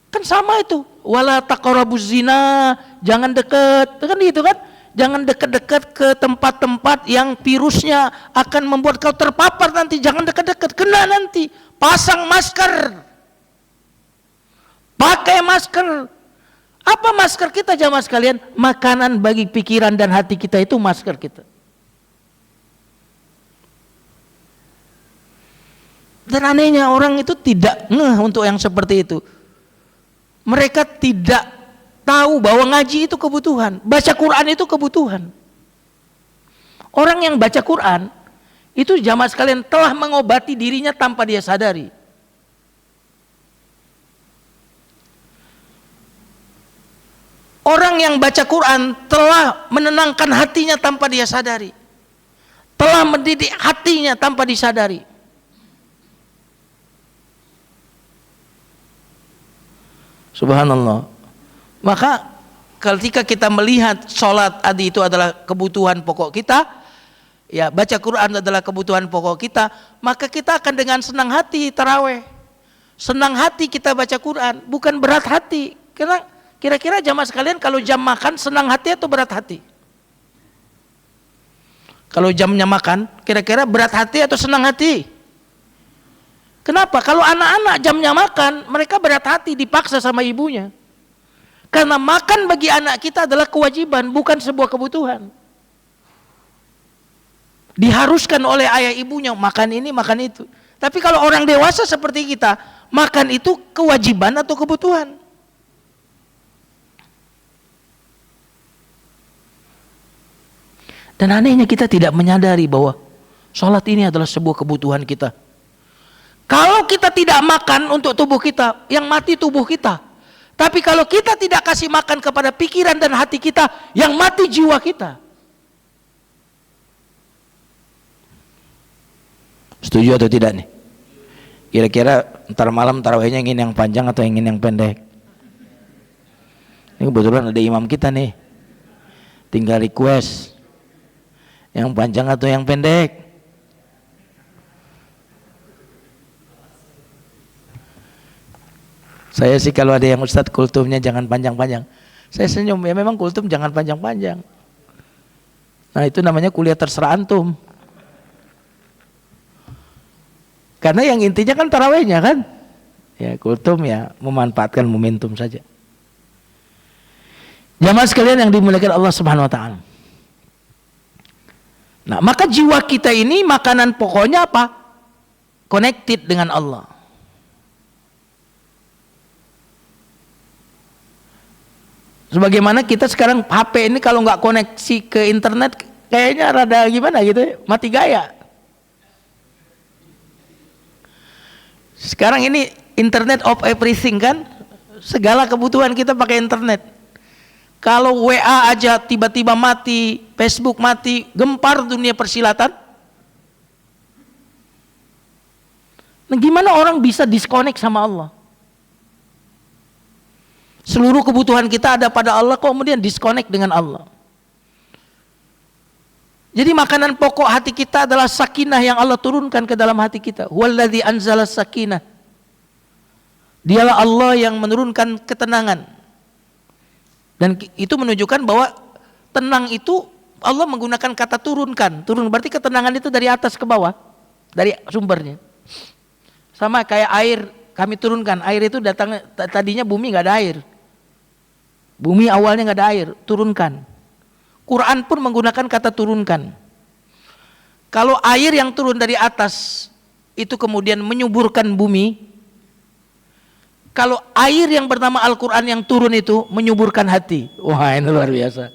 Kan sama itu. Wala taqrabuz zina, jangan dekat. Kan gitu kan? Jangan dekat-dekat ke tempat-tempat yang virusnya akan membuat kau terpapar nanti. Jangan dekat-dekat, kena nanti. Pasang masker. Pakai masker. Apa masker kita jamaah sekalian? Makanan bagi pikiran dan hati kita itu masker kita. Dan anehnya orang itu tidak ngeh untuk yang seperti itu. Mereka tidak tahu bahwa ngaji itu kebutuhan, baca Quran itu kebutuhan. Orang yang baca Quran itu jamaah sekalian telah mengobati dirinya tanpa dia sadari. Orang yang baca Quran telah menenangkan hatinya tanpa dia sadari. Telah mendidik hatinya tanpa disadari. Subhanallah. Maka ketika kita melihat sholat tadi itu adalah kebutuhan pokok kita, ya baca Quran adalah kebutuhan pokok kita, maka kita akan dengan senang hati taraweh. Senang hati kita baca Quran, bukan berat hati. Karena kira-kira jamaah sekalian kalau jam makan senang hati atau berat hati? Kalau jamnya makan, kira-kira berat hati atau senang hati? Kenapa? Kalau anak-anak jamnya makan, mereka berat hati, dipaksa sama ibunya. Karena makan bagi anak kita adalah kewajiban, bukan sebuah kebutuhan. Diharuskan oleh ayah ibunya, makan ini, makan itu. Tapi kalau orang dewasa seperti kita, makan itu kewajiban atau kebutuhan? Dan anehnya kita tidak menyadari bahwa sholat ini adalah sebuah kebutuhan kita. Kalau kita tidak makan untuk tubuh kita, yang mati tubuh kita. Tapi kalau kita tidak kasih makan kepada pikiran dan hati kita, yang mati jiwa kita. Setuju atau tidak nih? Kira-kira ntar malam tarawihnya ingin yang panjang atau ingin yang pendek? Ini kebetulan ada imam kita nih. Tinggal request. Yang panjang atau yang pendek? Saya sih kalau ada yang Ustadz kultumnya jangan panjang-panjang, saya senyum. Ya memang kultum jangan panjang-panjang. Nah itu namanya kuliah terserah antum. Karena yang intinya kan tarawihnya kan. Ya kultum ya memanfaatkan momentum saja. Jamaah sekalian yang dimuliakan Allah Subhanahu wa taala. Nah, maka jiwa kita ini makanan pokoknya apa? Connected dengan Allah. Sebagaimana kita sekarang HP ini kalau nggak koneksi ke internet kayaknya rada gimana gitu, mati gaya. Sekarang ini internet of everything kan, segala kebutuhan kita pakai internet. Kalau WA aja tiba-tiba mati, Facebook mati, gempar dunia persilatan. Nah gimana orang bisa disconnect sama Allah? Seluruh kebutuhan kita ada pada Allah, kemudian disconnect dengan Allah. Jadi makanan pokok hati kita adalah sakinah yang Allah turunkan ke dalam hati kita. Huwallazi anzala sakinah. Dialah Allah yang menurunkan ketenangan. Dan itu menunjukkan bahwa tenang itu Allah menggunakan kata turunkan. Turun berarti ketenangan itu dari atas ke bawah, dari sumbernya. Sama kayak air kami turunkan. Air itu datang, tadinya bumi nggak ada air. Bumi awalnya nggak ada air, turunkan. Quran pun menggunakan kata turunkan. Kalau air yang turun dari atas itu kemudian menyuburkan bumi, kalau air yang bernama Al-Quran yang turun itu menyuburkan hati. Wah ini luar biasa.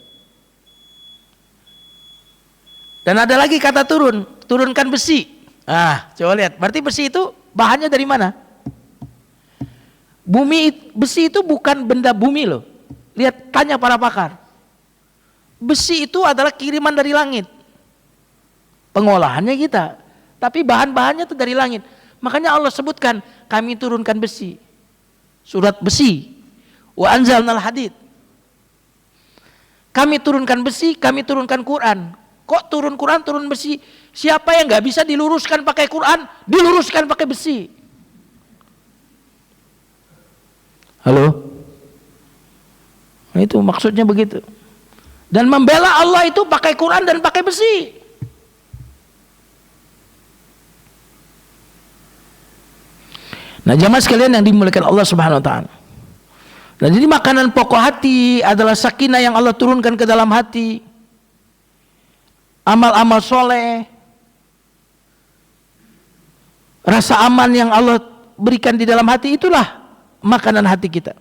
Dan ada lagi kata turun, turunkan besi. Ah, coba lihat, berarti besi itu bahannya dari mana? Besi itu bukan benda bumi loh. Lihat, tanya para pakar. Besi itu adalah kiriman dari langit. Pengolahannya kita, tapi bahan-bahannya itu dari langit. Makanya Allah sebutkan, kami turunkan besi. Surat besi. Wa anzalnal hadid. Kami turunkan besi, kami turunkan Quran. Kok turun Quran, turun besi? Siapa yang nggak bisa diluruskan pakai Quran, diluruskan pakai besi. Halo? Nah, itu maksudnya begitu. Dan membela Allah itu pakai Quran dan pakai besi. Nah, jamaah sekalian yang dimuliakan Allah Subhanahu wa taala. Dan jadi makanan pokok hati adalah sakinah yang Allah turunkan ke dalam hati. Amal-amal soleh, rasa aman yang Allah berikan di dalam hati, itulah makanan hati kita.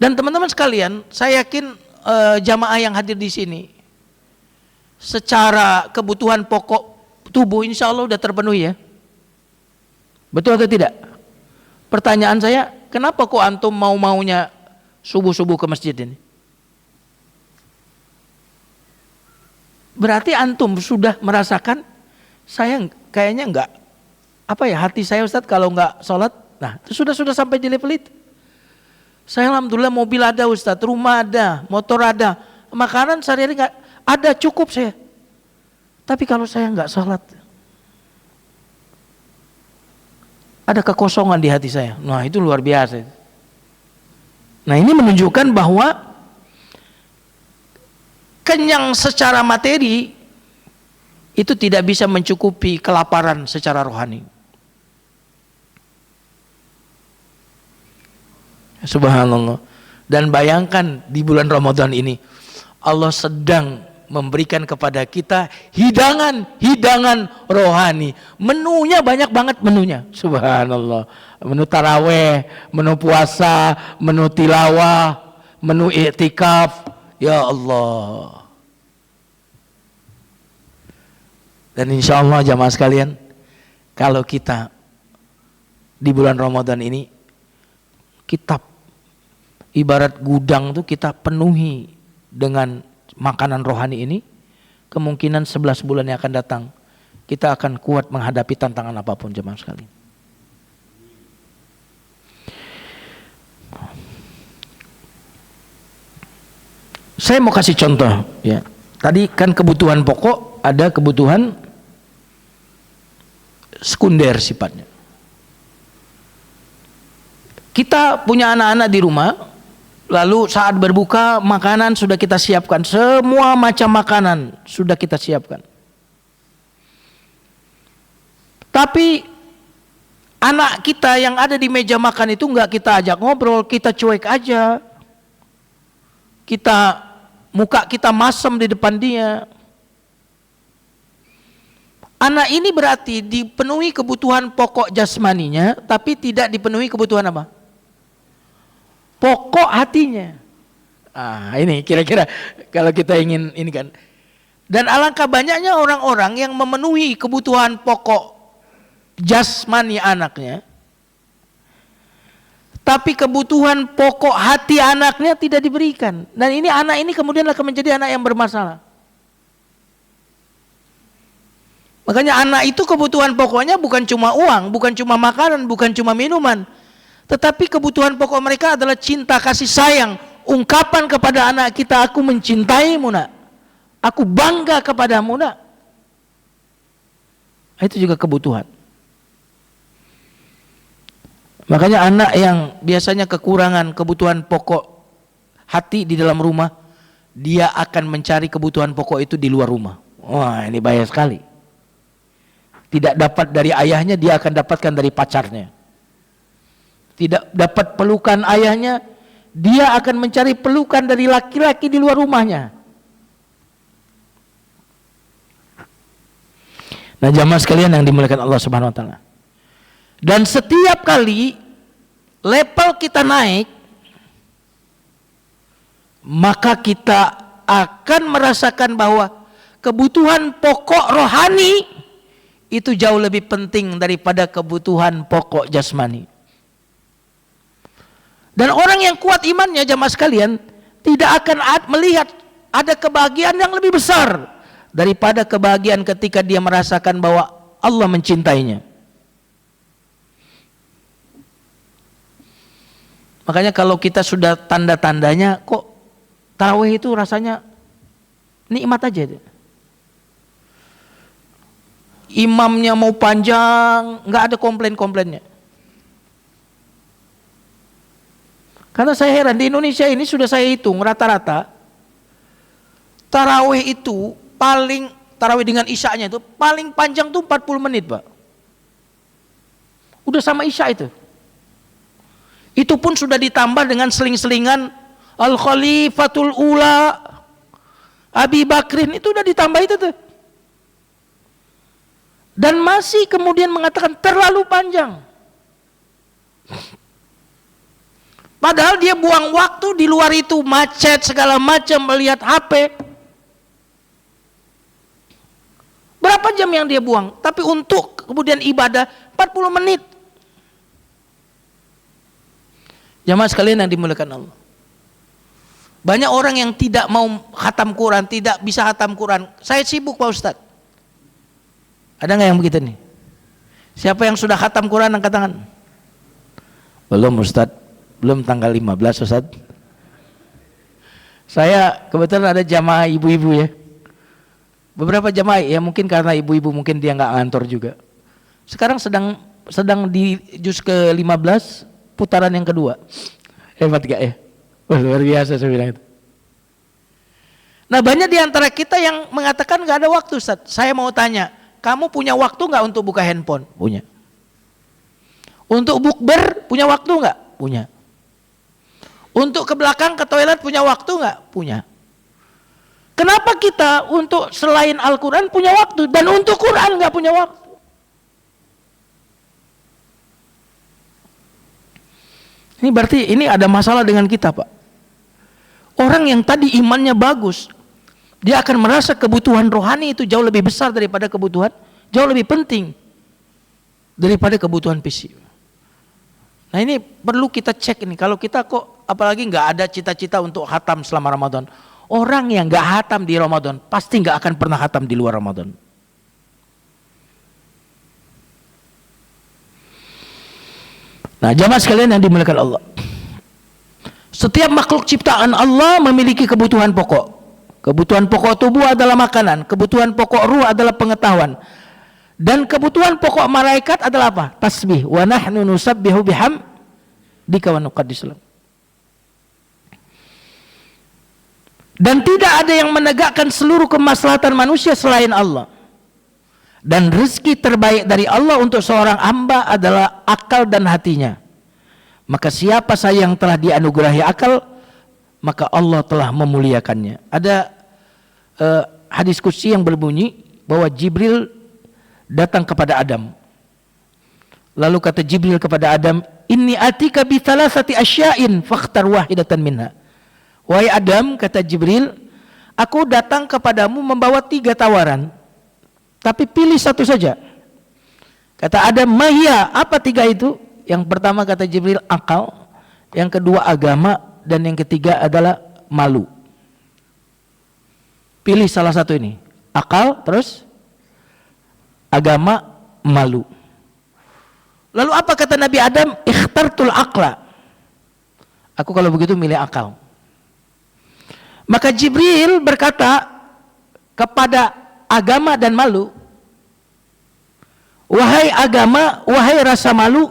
Dan teman-teman sekalian, saya yakin jamaah yang hadir di sini secara kebutuhan pokok tubuh insya Allah sudah terpenuhi ya. Betul atau tidak? Pertanyaan saya, kenapa kok antum mau-maunya subuh-subuh ke masjid ini? Berarti antum sudah merasakan, saya kayaknya enggak, hati saya Ustadz kalau enggak sholat, nah itu sudah sampai di level itu. Saya alhamdulillah mobil ada Ustadz, rumah ada, motor ada, makanan sehari-hari enggak ada, cukup saya. Tapi kalau saya enggak sholat, ada kekosongan di hati saya. Nah itu luar biasa. Nah ini menunjukkan bahwa kenyang secara materi itu tidak bisa mencukupi kelaparan secara rohani. Subhanallah. Dan bayangkan di bulan Ramadan ini Allah sedang memberikan kepada kita hidangan rohani. Menunya banyak banget menunya. Subhanallah. Menu taraweh, menu puasa, menu tilawah, menu i'tikaf. Ya Allah. Dan insya Allah jamaah sekalian, kalau kita di bulan Ramadan ini, kitab ibarat gudang itu kita penuhi dengan makanan rohani ini, kemungkinan 11 bulan yang akan datang kita akan kuat menghadapi tantangan apapun jemaah sekalian. Saya mau kasih contoh ya. Tadi kan kebutuhan pokok, ada kebutuhan sekunder sifatnya. Kita punya anak-anak di rumah, lalu saat berbuka makanan sudah kita siapkan, semua macam makanan sudah kita siapkan. Tapi anak kita yang ada di meja makan itu enggak kita ajak ngobrol, kita cuek aja. Muka kita masam di depan dia. Anak ini berarti dipenuhi kebutuhan pokok jasmaninya, tapi tidak dipenuhi kebutuhan apa? Pokok hatinya. Ini kira-kira kalau kita ingin ini kan. Dan alangkah banyaknya orang-orang yang memenuhi kebutuhan pokok jasmani anaknya, tapi kebutuhan pokok hati anaknya tidak diberikan. Dan ini anak ini kemudian akan menjadi anak yang bermasalah. Makanya anak itu kebutuhan pokoknya bukan cuma uang, bukan cuma makanan, bukan cuma minuman, tetapi kebutuhan pokok mereka adalah cinta, kasih sayang, ungkapan kepada anak kita, aku mencintaimu nak, aku bangga kepadamu nak. Itu juga kebutuhan. Makanya anak yang biasanya kekurangan kebutuhan pokok hati di dalam rumah, dia akan mencari kebutuhan pokok itu di luar rumah. Wah, ini bahaya sekali. Tidak dapat dari ayahnya, dia akan dapatkan dari pacarnya. Tidak dapat pelukan ayahnya, dia akan mencari pelukan dari laki-laki di luar rumahnya. Nah, jamaah sekalian yang dimuliakan Allah Subhanahu wa taala. Dan setiap kali level kita naik, maka kita akan merasakan bahwa kebutuhan pokok rohani itu jauh lebih penting daripada kebutuhan pokok jasmani. Dan orang yang kuat imannya jamaah sekalian tidak akan melihat ada kebahagiaan yang lebih besar daripada kebahagiaan ketika dia merasakan bahwa Allah mencintainya. Makanya kalau kita sudah tanda-tandanya kok tarawih itu rasanya nikmat aja. Imamnya mau panjang, nggak ada komplain-komplainnya. Karena saya heran, di Indonesia ini sudah saya hitung rata-rata tarawih itu tarawih dengan isya'nya itu paling panjang tuh 40 menit, Pak. Udah sama isya' itu. Itu pun sudah ditambah dengan seling-selingan Al-Khalifatul Ula, Abi Bakrin, itu udah ditambah itu tuh. Dan masih kemudian mengatakan terlalu panjang. Padahal dia buang waktu di luar itu, macet segala macam, melihat HP. Berapa jam yang dia buang? Tapi untuk kemudian ibadah 40 menit. Jamaah sekalian yang dimuliakan Allah. Banyak orang yang tidak mau khatam Quran, tidak bisa khatam Quran. Saya sibuk, Pak Ustadz. Ada nggak yang begitu nih? Siapa yang sudah khatam Quran angkat tangan? Belum, Ustadz. Belum tanggal 15, Ustadz. Saya kebetulan ada jamaah ibu-ibu ya. Beberapa jamaah ya, mungkin karena ibu-ibu mungkin dia nggak ngantor juga. Sekarang sedang di juz ke-15 putaran yang kedua. Hebat gak ya? Luar biasa saya bilang itu. Nah, banyak di antara kita yang mengatakan nggak ada waktu, Ustaz. Saya mau tanya, kamu punya waktu nggak untuk buka handphone? Punya. Untuk bukber punya waktu nggak? Punya. Untuk ke belakang ke toilet punya waktu nggak? Punya. Kenapa kita untuk selain Al-Quran punya waktu dan untuk Quran nggak punya waktu? Ini berarti ini ada masalah dengan kita, Pak. Orang yang tadi imannya bagus, dia akan merasa kebutuhan rohani itu jauh lebih besar daripada kebutuhan, jauh lebih penting daripada kebutuhan fisik. Nah, ini perlu kita cek ini. Kalau kita kok apalagi nggak ada cita-cita untuk khatam selama Ramadan. Orang yang nggak khatam di Ramadan pasti nggak akan pernah khatam di luar Ramadan. Nah, jamaah sekalian yang dimuliakan Allah. Setiap makhluk ciptaan Allah memiliki kebutuhan pokok. Kebutuhan pokok tubuh adalah makanan, kebutuhan pokok ruh adalah pengetahuan. Dan kebutuhan pokok malaikat adalah apa? Tasbih. Wa nahnu nusabbihu bihamdika wa nuqaddis lak. Dan tidak ada yang menegakkan seluruh kemaslahatan manusia selain Allah. Dan rezeki terbaik dari Allah untuk seorang hamba adalah akal dan hatinya. Maka siapa saja yang telah dianugerahi akal, maka Allah telah memuliakannya. Ada hadis qudsi yang berbunyi bahwa Jibril datang kepada Adam. Lalu kata Jibril kepada Adam, "Inni atika bi thalathati asya'in fakhtar wahidatan minha." Wahai Adam, kata Jibril, aku datang kepadamu membawa 3 tawaran, tapi pilih satu saja. Kata Adam, "Mahia?" Apa 3 itu? Yang pertama kata Jibril, akal. Yang kedua agama. Dan yang ketiga adalah malu. Pilih salah satu ini. Akal, terus agama, malu. Lalu apa kata Nabi Adam? Ikhtartul aqla. Aku kalau begitu milih akal. Maka Jibril berkata kepada agama dan malu, wahai agama, wahai rasa malu,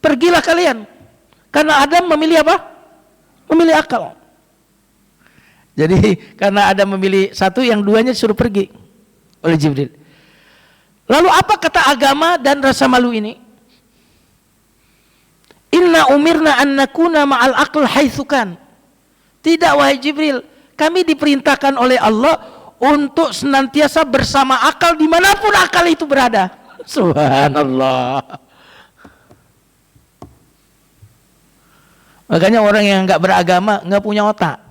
pergilah kalian. Karena Adam memilih apa? Memilih akal. Jadi karena Adam memilih satu, yang duanya disuruh pergi oleh Jibril. Lalu apa kata agama dan rasa malu ini? Inna umirna an nakuna ma'al aql haitsukan. Tidak, wahai Jibril, kami diperintahkan oleh Allah untuk senantiasa bersama akal dimanapun akal itu berada. Subhanallah. Makanya orang yang nggak beragama nggak punya otak.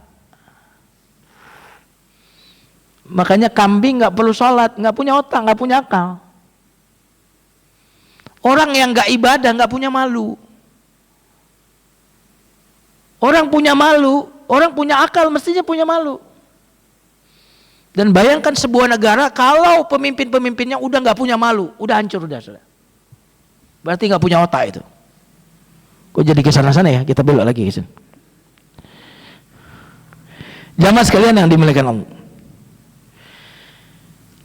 Makanya kambing nggak perlu sholat, nggak punya otak, nggak punya akal. Orang yang nggak ibadah nggak punya malu. Orang punya malu, orang punya akal mestinya punya malu. Dan bayangkan sebuah negara kalau pemimpin-pemimpinnya udah nggak punya malu, udah hancur udah, sudah. Berarti nggak punya otak itu. Kok jadi ke sana-sana ya? Kita belok lagi ke sini. Jamaah sekalian yang dimuliakan Allah.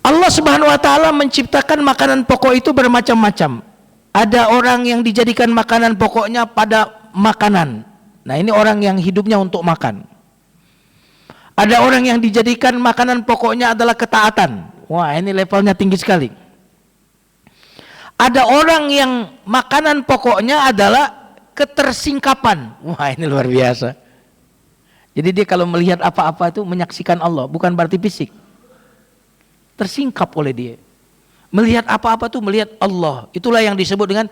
Allah Subhanahu wa taala menciptakan makanan pokok itu bermacam-macam. Ada orang yang dijadikan makanan pokoknya pada makanan. Nah, ini orang yang hidupnya untuk makan. Ada orang yang dijadikan makanan pokoknya adalah ketaatan. Wah, ini levelnya tinggi sekali. Ada orang yang makanan pokoknya adalah ketersingkapan. Wah, ini luar biasa. Jadi dia kalau melihat apa-apa itu menyaksikan Allah, bukan berarti fisik. Tersingkap oleh dia. Melihat apa-apa itu melihat Allah. Itulah yang disebut dengan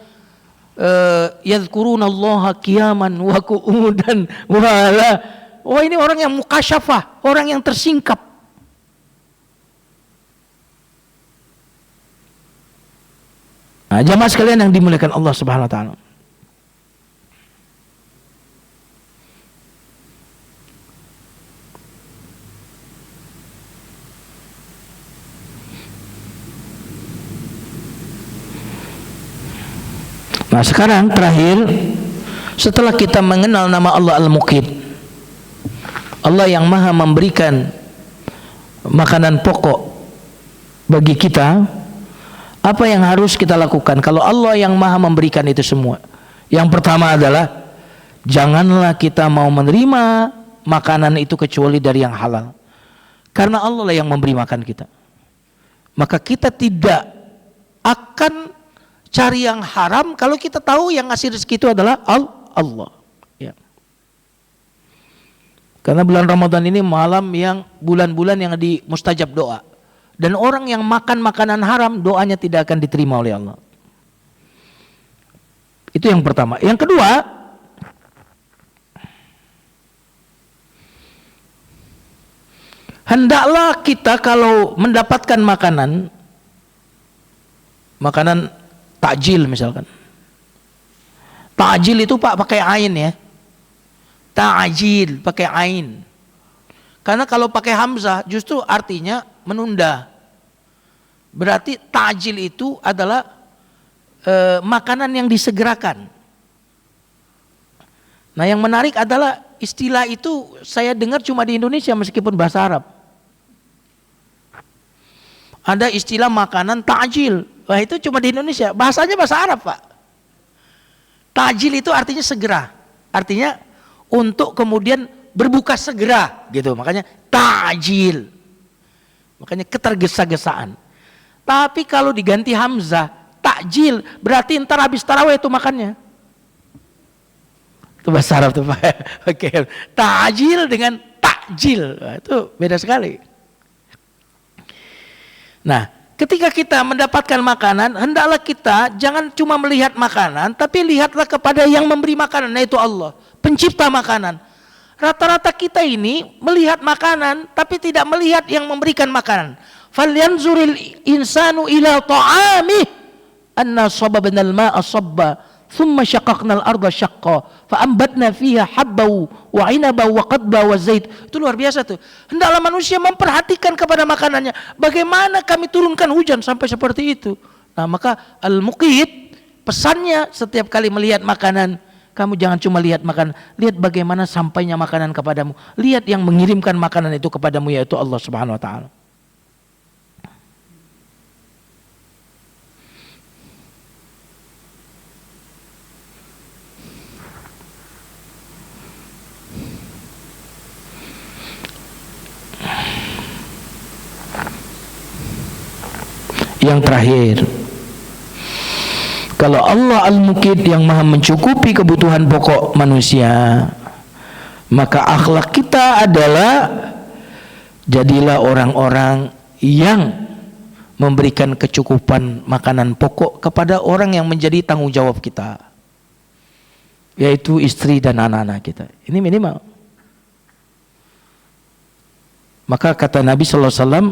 yadhkurunallaha qiyaman wa qu'udan wa ala. Wah, ini orang yang mukasyafah, orang yang tersingkap. Nah, jamaah sekalian yang dimuliakan Allah Subhanahu wa taala. Nah, sekarang terakhir, setelah kita mengenal nama Allah Al-Muqit, Allah yang maha memberikan makanan pokok bagi kita, apa yang harus kita lakukan kalau Allah yang maha memberikan itu semua? Yang pertama adalah janganlah kita mau menerima makanan itu kecuali dari yang halal, karena Allah lah yang memberi makan kita. Maka kita tidak akan cari yang haram kalau kita tahu yang ngasih rezeki itu adalah Allah. Ya. Karena bulan Ramadan ini bulan-bulan yang di mustajab doa. Dan orang yang makan makanan haram, doanya tidak akan diterima oleh Allah. Itu yang pertama. Yang kedua, hendaklah kita kalau mendapatkan makanan takjil misalkan. Takjil itu Pak pakai ain ya. Ta'jil pakai ain. Karena kalau pakai hamzah justru artinya menunda. Berarti ta'jil itu adalah makanan yang disegerakan. Nah, yang menarik adalah istilah itu saya dengar cuma di Indonesia meskipun bahasa Arab. Ada istilah makanan ta'jil. Wah, itu cuma di Indonesia. Bahasanya bahasa Arab, Pak. Ta'jil itu artinya segera. Artinya untuk kemudian berbuka segera gitu. Makanya ta'jil. Makanya ketergesa-gesaan. Tapi kalau diganti hamzah, ta'jil, berarti ntar habis tarawih itu makannya. Itu bahasa Arab tuh, Pak. Oke. Ta'jil dengan takjil. Nah, itu beda sekali. Nah, ketika kita mendapatkan makanan, hendaklah kita jangan cuma melihat makanan, tapi lihatlah kepada yang memberi makanan, yaitu Allah, pencipta makanan. Rata-rata kita ini melihat makanan, tapi tidak melihat yang memberikan makanan. Falyanzuril insanu ila ta'amih, anna sababnal ma'a sabba, thumma syaqaqnal arda syaqqa, fa'ambatna fiha habbahu wa inaba wa qadba wa zait. Itu luar biasa tuh. Hendaklah manusia memperhatikan kepada makanannya. Bagaimana kami turunkan hujan sampai seperti itu. Nah, maka Al-Muqit pesannya setiap kali melihat makanan, kamu jangan cuma lihat makanan, lihat bagaimana sampainya makanan kepadamu. Lihat yang mengirimkan makanan itu kepadamu, yaitu Allah Subhanahu wa taala. Yang terakhir, kalau Allah Al-Muqit yang maha mencukupi kebutuhan pokok manusia, maka akhlak kita adalah jadilah orang-orang yang memberikan kecukupan makanan pokok kepada orang yang menjadi tanggung jawab kita, yaitu istri dan anak-anak kita. Ini minimal. Maka kata Nabi sallallahu alaihi wasallam,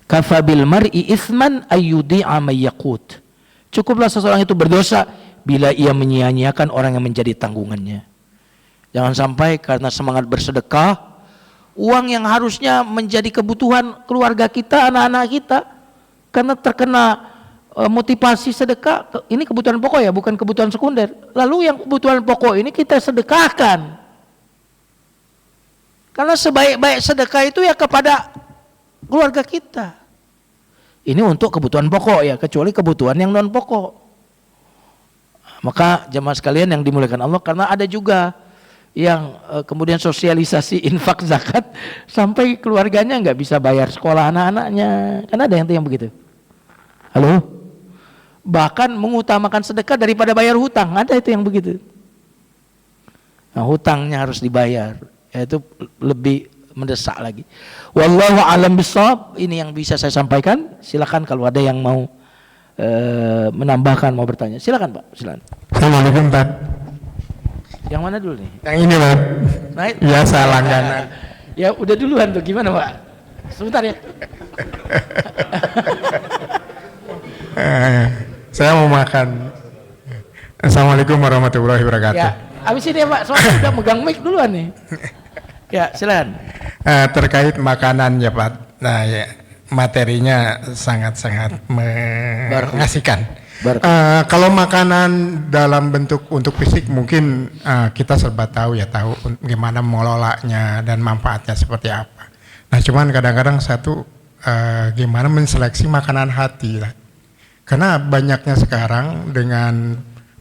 kafa bil mar'i itsman ayyudi'a may yaqut. Cukuplah seseorang itu berdosa bila ia menyia-nyiakan orang yang menjadi tanggungannya. Jangan sampai karena semangat bersedekah, uang yang harusnya menjadi kebutuhan keluarga kita, anak-anak kita, karena terkena motivasi sedekah, ini kebutuhan pokok ya, bukan kebutuhan sekunder. Lalu yang kebutuhan pokok ini kita sedekahkan. Karena sebaik-baik sedekah itu ya kepada keluarga kita. Ini untuk kebutuhan pokok ya, kecuali kebutuhan yang non pokok. Maka jemaah sekalian yang dimuliakan Allah, karena ada juga yang kemudian sosialisasi infak zakat sampai keluarganya nggak bisa bayar sekolah anak-anaknya. Kan ada yang begitu. Halo? Bahkan mengutamakan sedekah daripada bayar hutang, ada itu yang begitu. Nah, hutangnya harus dibayar, itu lebih mendesak lagi. Wallahu a'lam bishawab. Ini yang bisa saya sampaikan. Silakan kalau ada yang mau menambahkan, mau bertanya. Silakan Pak, silakan. Assalamualaikum Pak. Yang mana dulu nih? Yang ini Pak. Nah, Biasa langganan. Ya udah duluan tuh, gimana Pak? Sebentar ya. Saya mau makan. Assalamualaikum warahmatullahi wabarakatuh. Ya, habis ini ya Pak, soalnya udah megang mic duluan nih. Ya, silakan. Terkait makanan ya Pak. Nah ya, materinya sangat-sangat mengasihkan. Kalau makanan dalam bentuk untuk fisik mungkin kita serba tahu gimana mengelolanya dan manfaatnya seperti apa. Nah cuman kadang-kadang gimana menseleksi makanan hati lah. Karena banyaknya sekarang dengan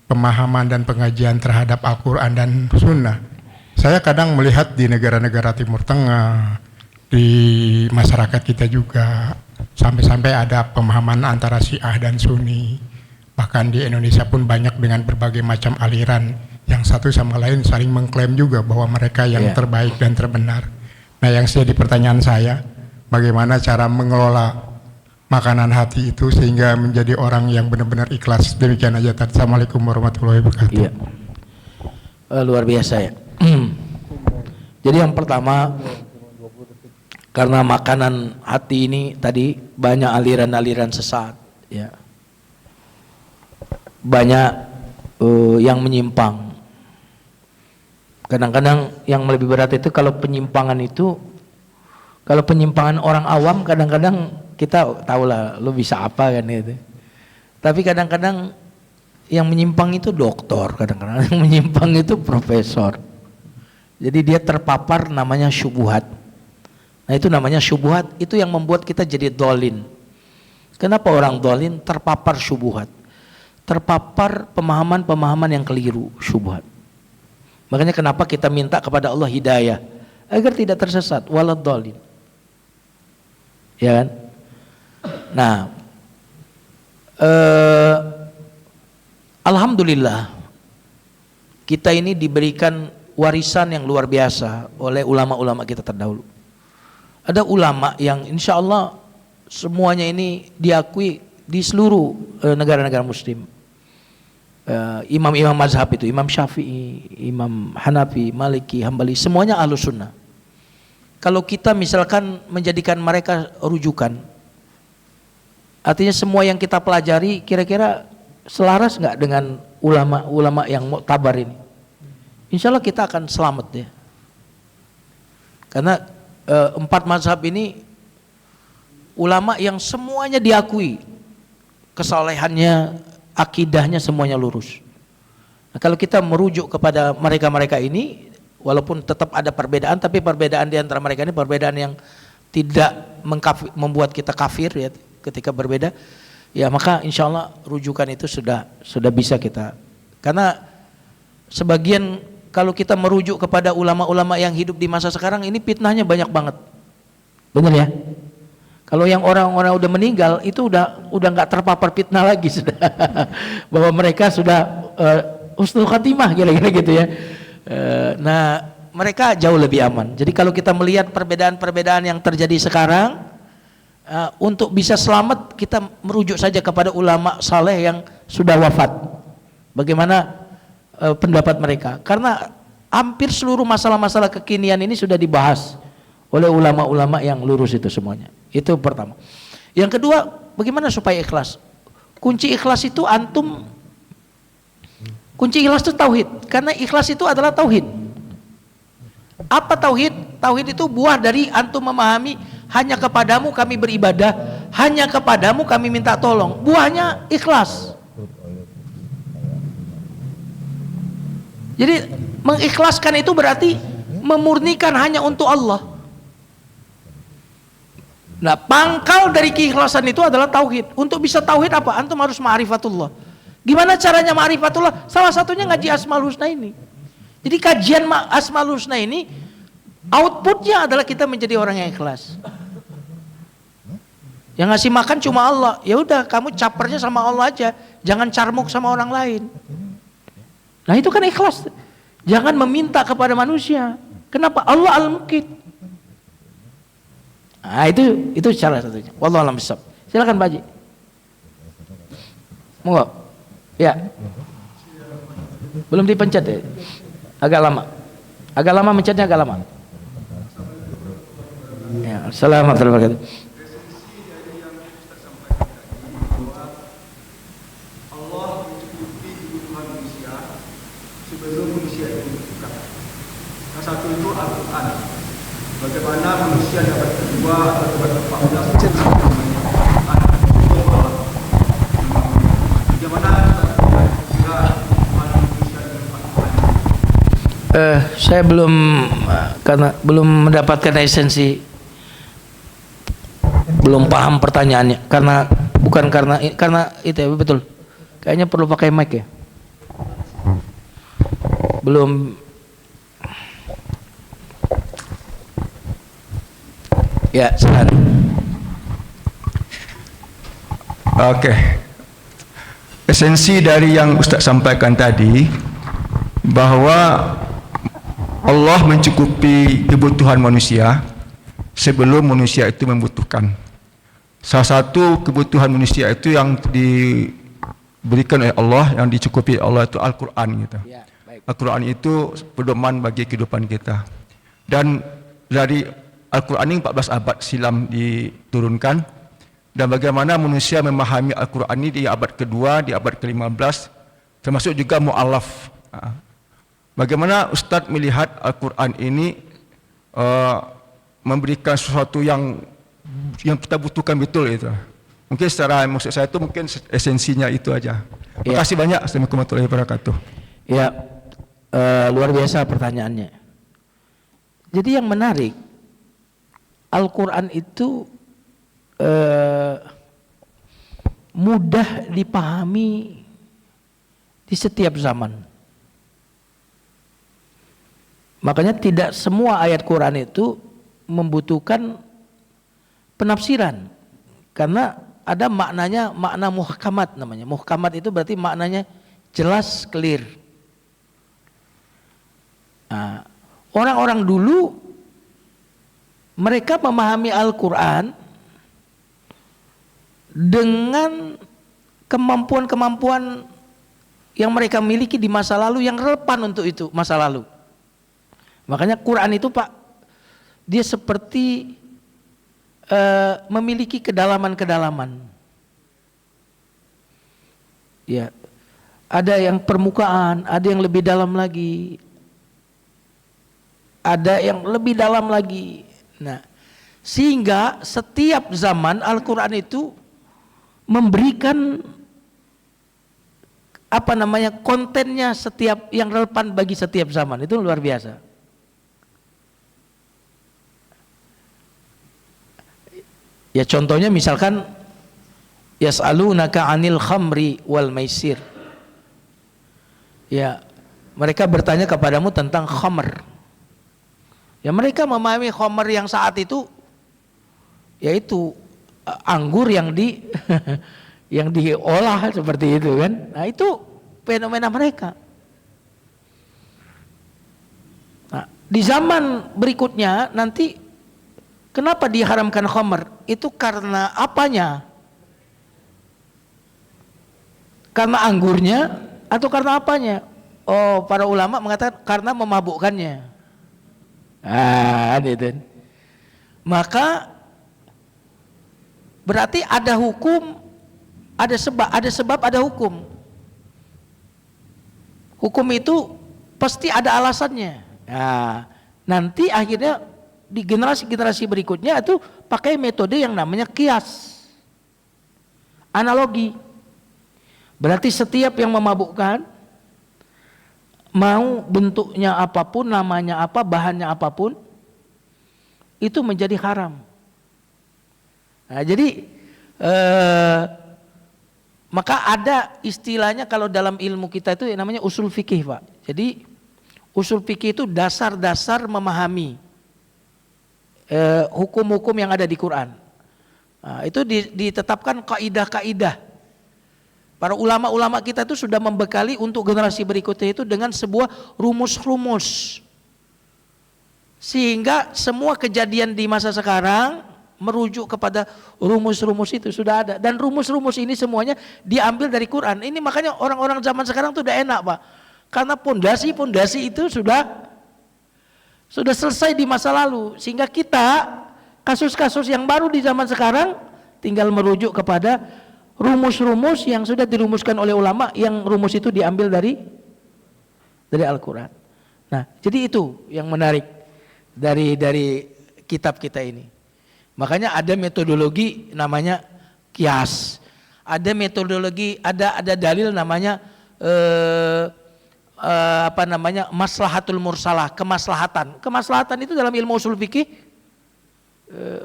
pemahaman dan pengajian terhadap Al-Quran dan Sunnah, saya kadang melihat di negara-negara Timur Tengah, di masyarakat kita juga, sampai-sampai ada pemahaman antara Syiah dan Sunni. Bahkan di Indonesia pun banyak dengan berbagai macam aliran yang satu sama lain saling mengklaim juga bahwa mereka yang terbaik dan terbenar. Nah yang jadi pertanyaan saya, bagaimana cara mengelola makanan hati itu sehingga menjadi orang yang benar-benar ikhlas. Demikian aja. Assalamualaikum warahmatullahi wabarakatuh. Iya. Luar biasa ya. Jadi yang pertama, karena makanan hati ini tadi banyak aliran-aliran sesat, ya, banyak yang menyimpang. Kadang-kadang yang lebih berat itu kalau penyimpangan orang awam, kadang-kadang kita tahulah lo bisa apa kan itu. Tapi kadang-kadang yang menyimpang itu doktor, kadang-kadang yang menyimpang itu profesor. Jadi dia terpapar namanya syubhat. Nah itu namanya syubhat, itu yang membuat kita jadi dolin. Kenapa orang dolin? Terpapar syubhat, terpapar pemahaman-pemahaman yang keliru, syubhat. Makanya kenapa kita minta kepada Allah hidayah agar tidak tersesat, walad dolin. Ya kan? Nah, alhamdulillah kita ini diberikan warisan yang luar biasa oleh ulama-ulama kita terdahulu. Ada ulama yang insya Allah semuanya ini diakui di seluruh negara-negara muslim. Imam-imam mazhab itu, Imam Syafi'i, Imam Hanafi, Maliki, Hambali, semuanya Ahlus Sunnah. Kalau kita misalkan menjadikan mereka rujukan, artinya semua yang kita pelajari kira-kira selaras nggak dengan ulama-ulama yang muktabar ini? Insya Allah kita akan selamat ya. Karena 4 mazhab ini ulama yang semuanya diakui kesalehannya, akidahnya semuanya lurus. Nah, kalau kita merujuk kepada mereka-mereka ini, walaupun tetap ada perbedaan, tapi perbedaan di antara mereka ini perbedaan yang tidak membuat kita kafir ya. Ketika berbeda, ya maka insya Allah rujukan itu sudah bisa kita. Karena sebagian kalau kita merujuk kepada ulama-ulama yang hidup di masa sekarang ini fitnahnya banyak banget, benar ya? Kalau yang orang-orang udah meninggal itu udah nggak terpapar fitnah lagi sudah, bahwa mereka sudah husnul khatimah kira-kira gitu ya. Nah mereka jauh lebih aman. Jadi kalau kita melihat perbedaan-perbedaan yang terjadi sekarang, untuk bisa selamat kita merujuk saja kepada ulama saleh yang sudah wafat. Bagaimana pendapat mereka? Karena hampir seluruh masalah-masalah kekinian ini sudah dibahas oleh ulama-ulama yang lurus itu semuanya. Itu pertama. Yang kedua, bagaimana supaya ikhlas? Kunci ikhlas itu kunci ikhlas itu tauhid. Karena ikhlas itu adalah tauhid. Apa tauhid? Tauhid itu buah dari antum memahami hanya kepadamu kami beribadah, hanya kepadamu kami minta tolong. Buahnya ikhlas. Jadi mengikhlaskan itu berarti memurnikan hanya untuk Allah. Nah, pangkal dari keikhlasan itu adalah tauhid. Untuk bisa tauhid apa? Antum harus ma'rifatullah. Gimana caranya ma'rifatullah? Salah satunya ngaji Asmaul Husna ini. Jadi kajian Asmaul Husna ini outputnya adalah kita menjadi orang yang ikhlas. Yang ngasih makan cuma Allah. Ya udah, kamu capernya sama Allah aja, jangan carmuk sama orang lain. Nah itu kan ikhlas. Jangan meminta kepada manusia. Kenapa? Allah al-Muqit. Nah itu salah satunya. Wallahu a'lam bishawab. Silakan Pak Haji. Monggo. Ya. Belum dipencet ya? Agak lama. Agak lama mencetnya, agak lama. Ya, assalamualaikum warahmatullahi wabarakatuh. Satu itu Al-Quran. Bagaimana manusia dapat kedua atau dapat 14 bagaimana manusia saya belum karena belum mendapatkan esensi, belum paham pertanyaannya, karena bukan karena itu ya, betul. Kayaknya perlu pakai mic ya. Belum. Ya, silakan. Oke. Esensi dari yang Ustaz sampaikan tadi, bahwa Allah mencukupi kebutuhan manusia sebelum manusia itu membutuhkan. Salah satu kebutuhan manusia itu yang diberikan oleh Allah, yang dicukupi oleh Allah itu Al-Quran gitu. Al-Quran itu pedoman bagi kehidupan kita. Dan dari Al-Quran ini 14 abad silam diturunkan, dan bagaimana manusia memahami Al-Quran ini di abad kedua, di abad ke-15, termasuk juga mu'alaf. Bagaimana Ustadz melihat Al-Quran ini memberikan sesuatu yang kita butuhkan betul itu. Mungkin secara maksud saya itu mungkin esensinya itu aja. Terima kasih banyak. Assalamualaikum warahmatullahi wabarakatuh. Ya, luar biasa pertanyaannya. Jadi yang menarik, Al-Quran itu mudah dipahami di setiap zaman. Makanya tidak semua ayat Quran itu membutuhkan penafsiran, karena ada maknanya, makna muhkamat namanya. Muhkamat itu berarti maknanya jelas, clear. Nah, orang-orang dulu mereka memahami Al-Quran dengan kemampuan-kemampuan yang mereka miliki di masa lalu yang relevan untuk itu masa lalu. Makanya Quran itu Pak, dia seperti memiliki kedalaman-kedalaman. Ya, ada yang permukaan, ada yang lebih dalam lagi, ada yang lebih dalam lagi. Nah, sehingga setiap zaman Al-Quran itu memberikan kontennya setiap yang relevan bagi setiap zaman. Itu luar biasa. Ya contohnya misalkan yas'alunaka 'anil khamri wal maisir. Ya, mereka bertanya kepadamu tentang khamr. Ya mereka memahami khamr yang saat itu yaitu anggur yang yang diolah seperti itu kan. Nah, itu fenomena mereka. Nah, di zaman berikutnya nanti kenapa diharamkan khamr? Itu karena apanya? Karena anggurnya atau karena apanya? Oh, para ulama mengatakan karena memabukkannya. Itu. Maka berarti ada hukum, ada sebab, ada hukum. Hukum itu pasti ada alasannya. Nah, nanti akhirnya di generasi-generasi berikutnya itu pakai metode yang namanya qiyas, analogi. Berarti setiap yang memabukkan, mau bentuknya apapun, namanya apa, bahannya apapun, itu menjadi haram. Nah, jadi maka ada istilahnya kalau dalam ilmu kita itu namanya usul fikih Pak. Jadi Usul fikih itu dasar-dasar memahami hukum-hukum yang ada di Quran. Nah, itu ditetapkan kaidah-kaidah. Para ulama-ulama kita itu sudah membekali untuk generasi berikutnya itu dengan sebuah rumus-rumus. Sehingga semua kejadian di masa sekarang merujuk kepada rumus-rumus itu sudah ada. Dan rumus-rumus ini semuanya diambil dari Quran. Ini makanya orang-orang zaman sekarang itu udah enak, Pak. Karena pondasi-pondasi itu sudah selesai di masa lalu. Sehingga kita kasus-kasus yang baru di zaman sekarang tinggal merujuk kepada rumus-rumus yang sudah dirumuskan oleh ulama, yang rumus itu diambil dari Al-Quran. Nah, jadi itu yang menarik dari kitab kita ini. Makanya ada metodologi namanya kias, ada metodologi, ada dalil namanya maslahatul mursalah, kemaslahatan. Kemaslahatan itu dalam ilmu usul fikih,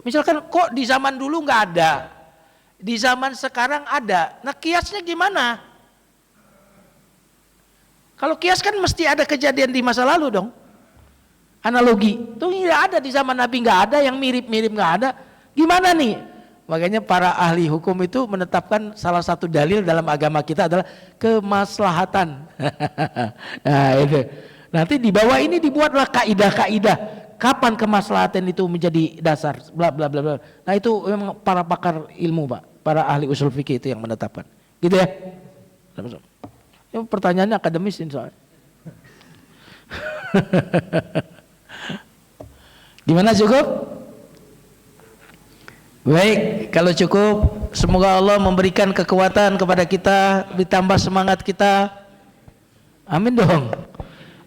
misalkan kok di zaman dulu nggak ada, di zaman sekarang ada. Nah, kiasnya gimana? Kalau kias kan mesti ada kejadian di masa lalu dong. Analogi itu tidak ada di zaman Nabi, nggak ada yang mirip-mirip, nggak ada. Gimana nih? Makanya para ahli hukum itu menetapkan salah satu dalil dalam agama kita adalah kemaslahatan. Nah, itu. Nanti di bawah ini dibuatlah kaidah-kaidah kapan kemaslahatan itu menjadi dasar, bla bla bla bla. Nah, itu memang para pakar ilmu, Pak, para ahli usul fikih itu yang menetapkan. Gitu ya. Ini pertanyaannya akademis soalnya. Gimana, cukup? Baik, kalau cukup, semoga Allah memberikan kekuatan kepada kita, ditambah semangat kita. Amin dong.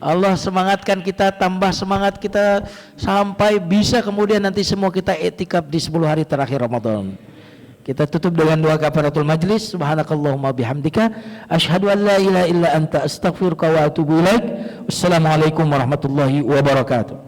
Allah semangatkan kita, tambah semangat kita sampai bisa kemudian nanti semua kita i'tikaf di 10 hari terakhir Ramadan. Kita tutup dengan doa kafaratul majlis. Subhanakallahumma bihamdika asyhadu an la ilaha illa anta astaghfiruka wa atubu ilaik. Wassalamualaikum warahmatullahi wabarakatuh.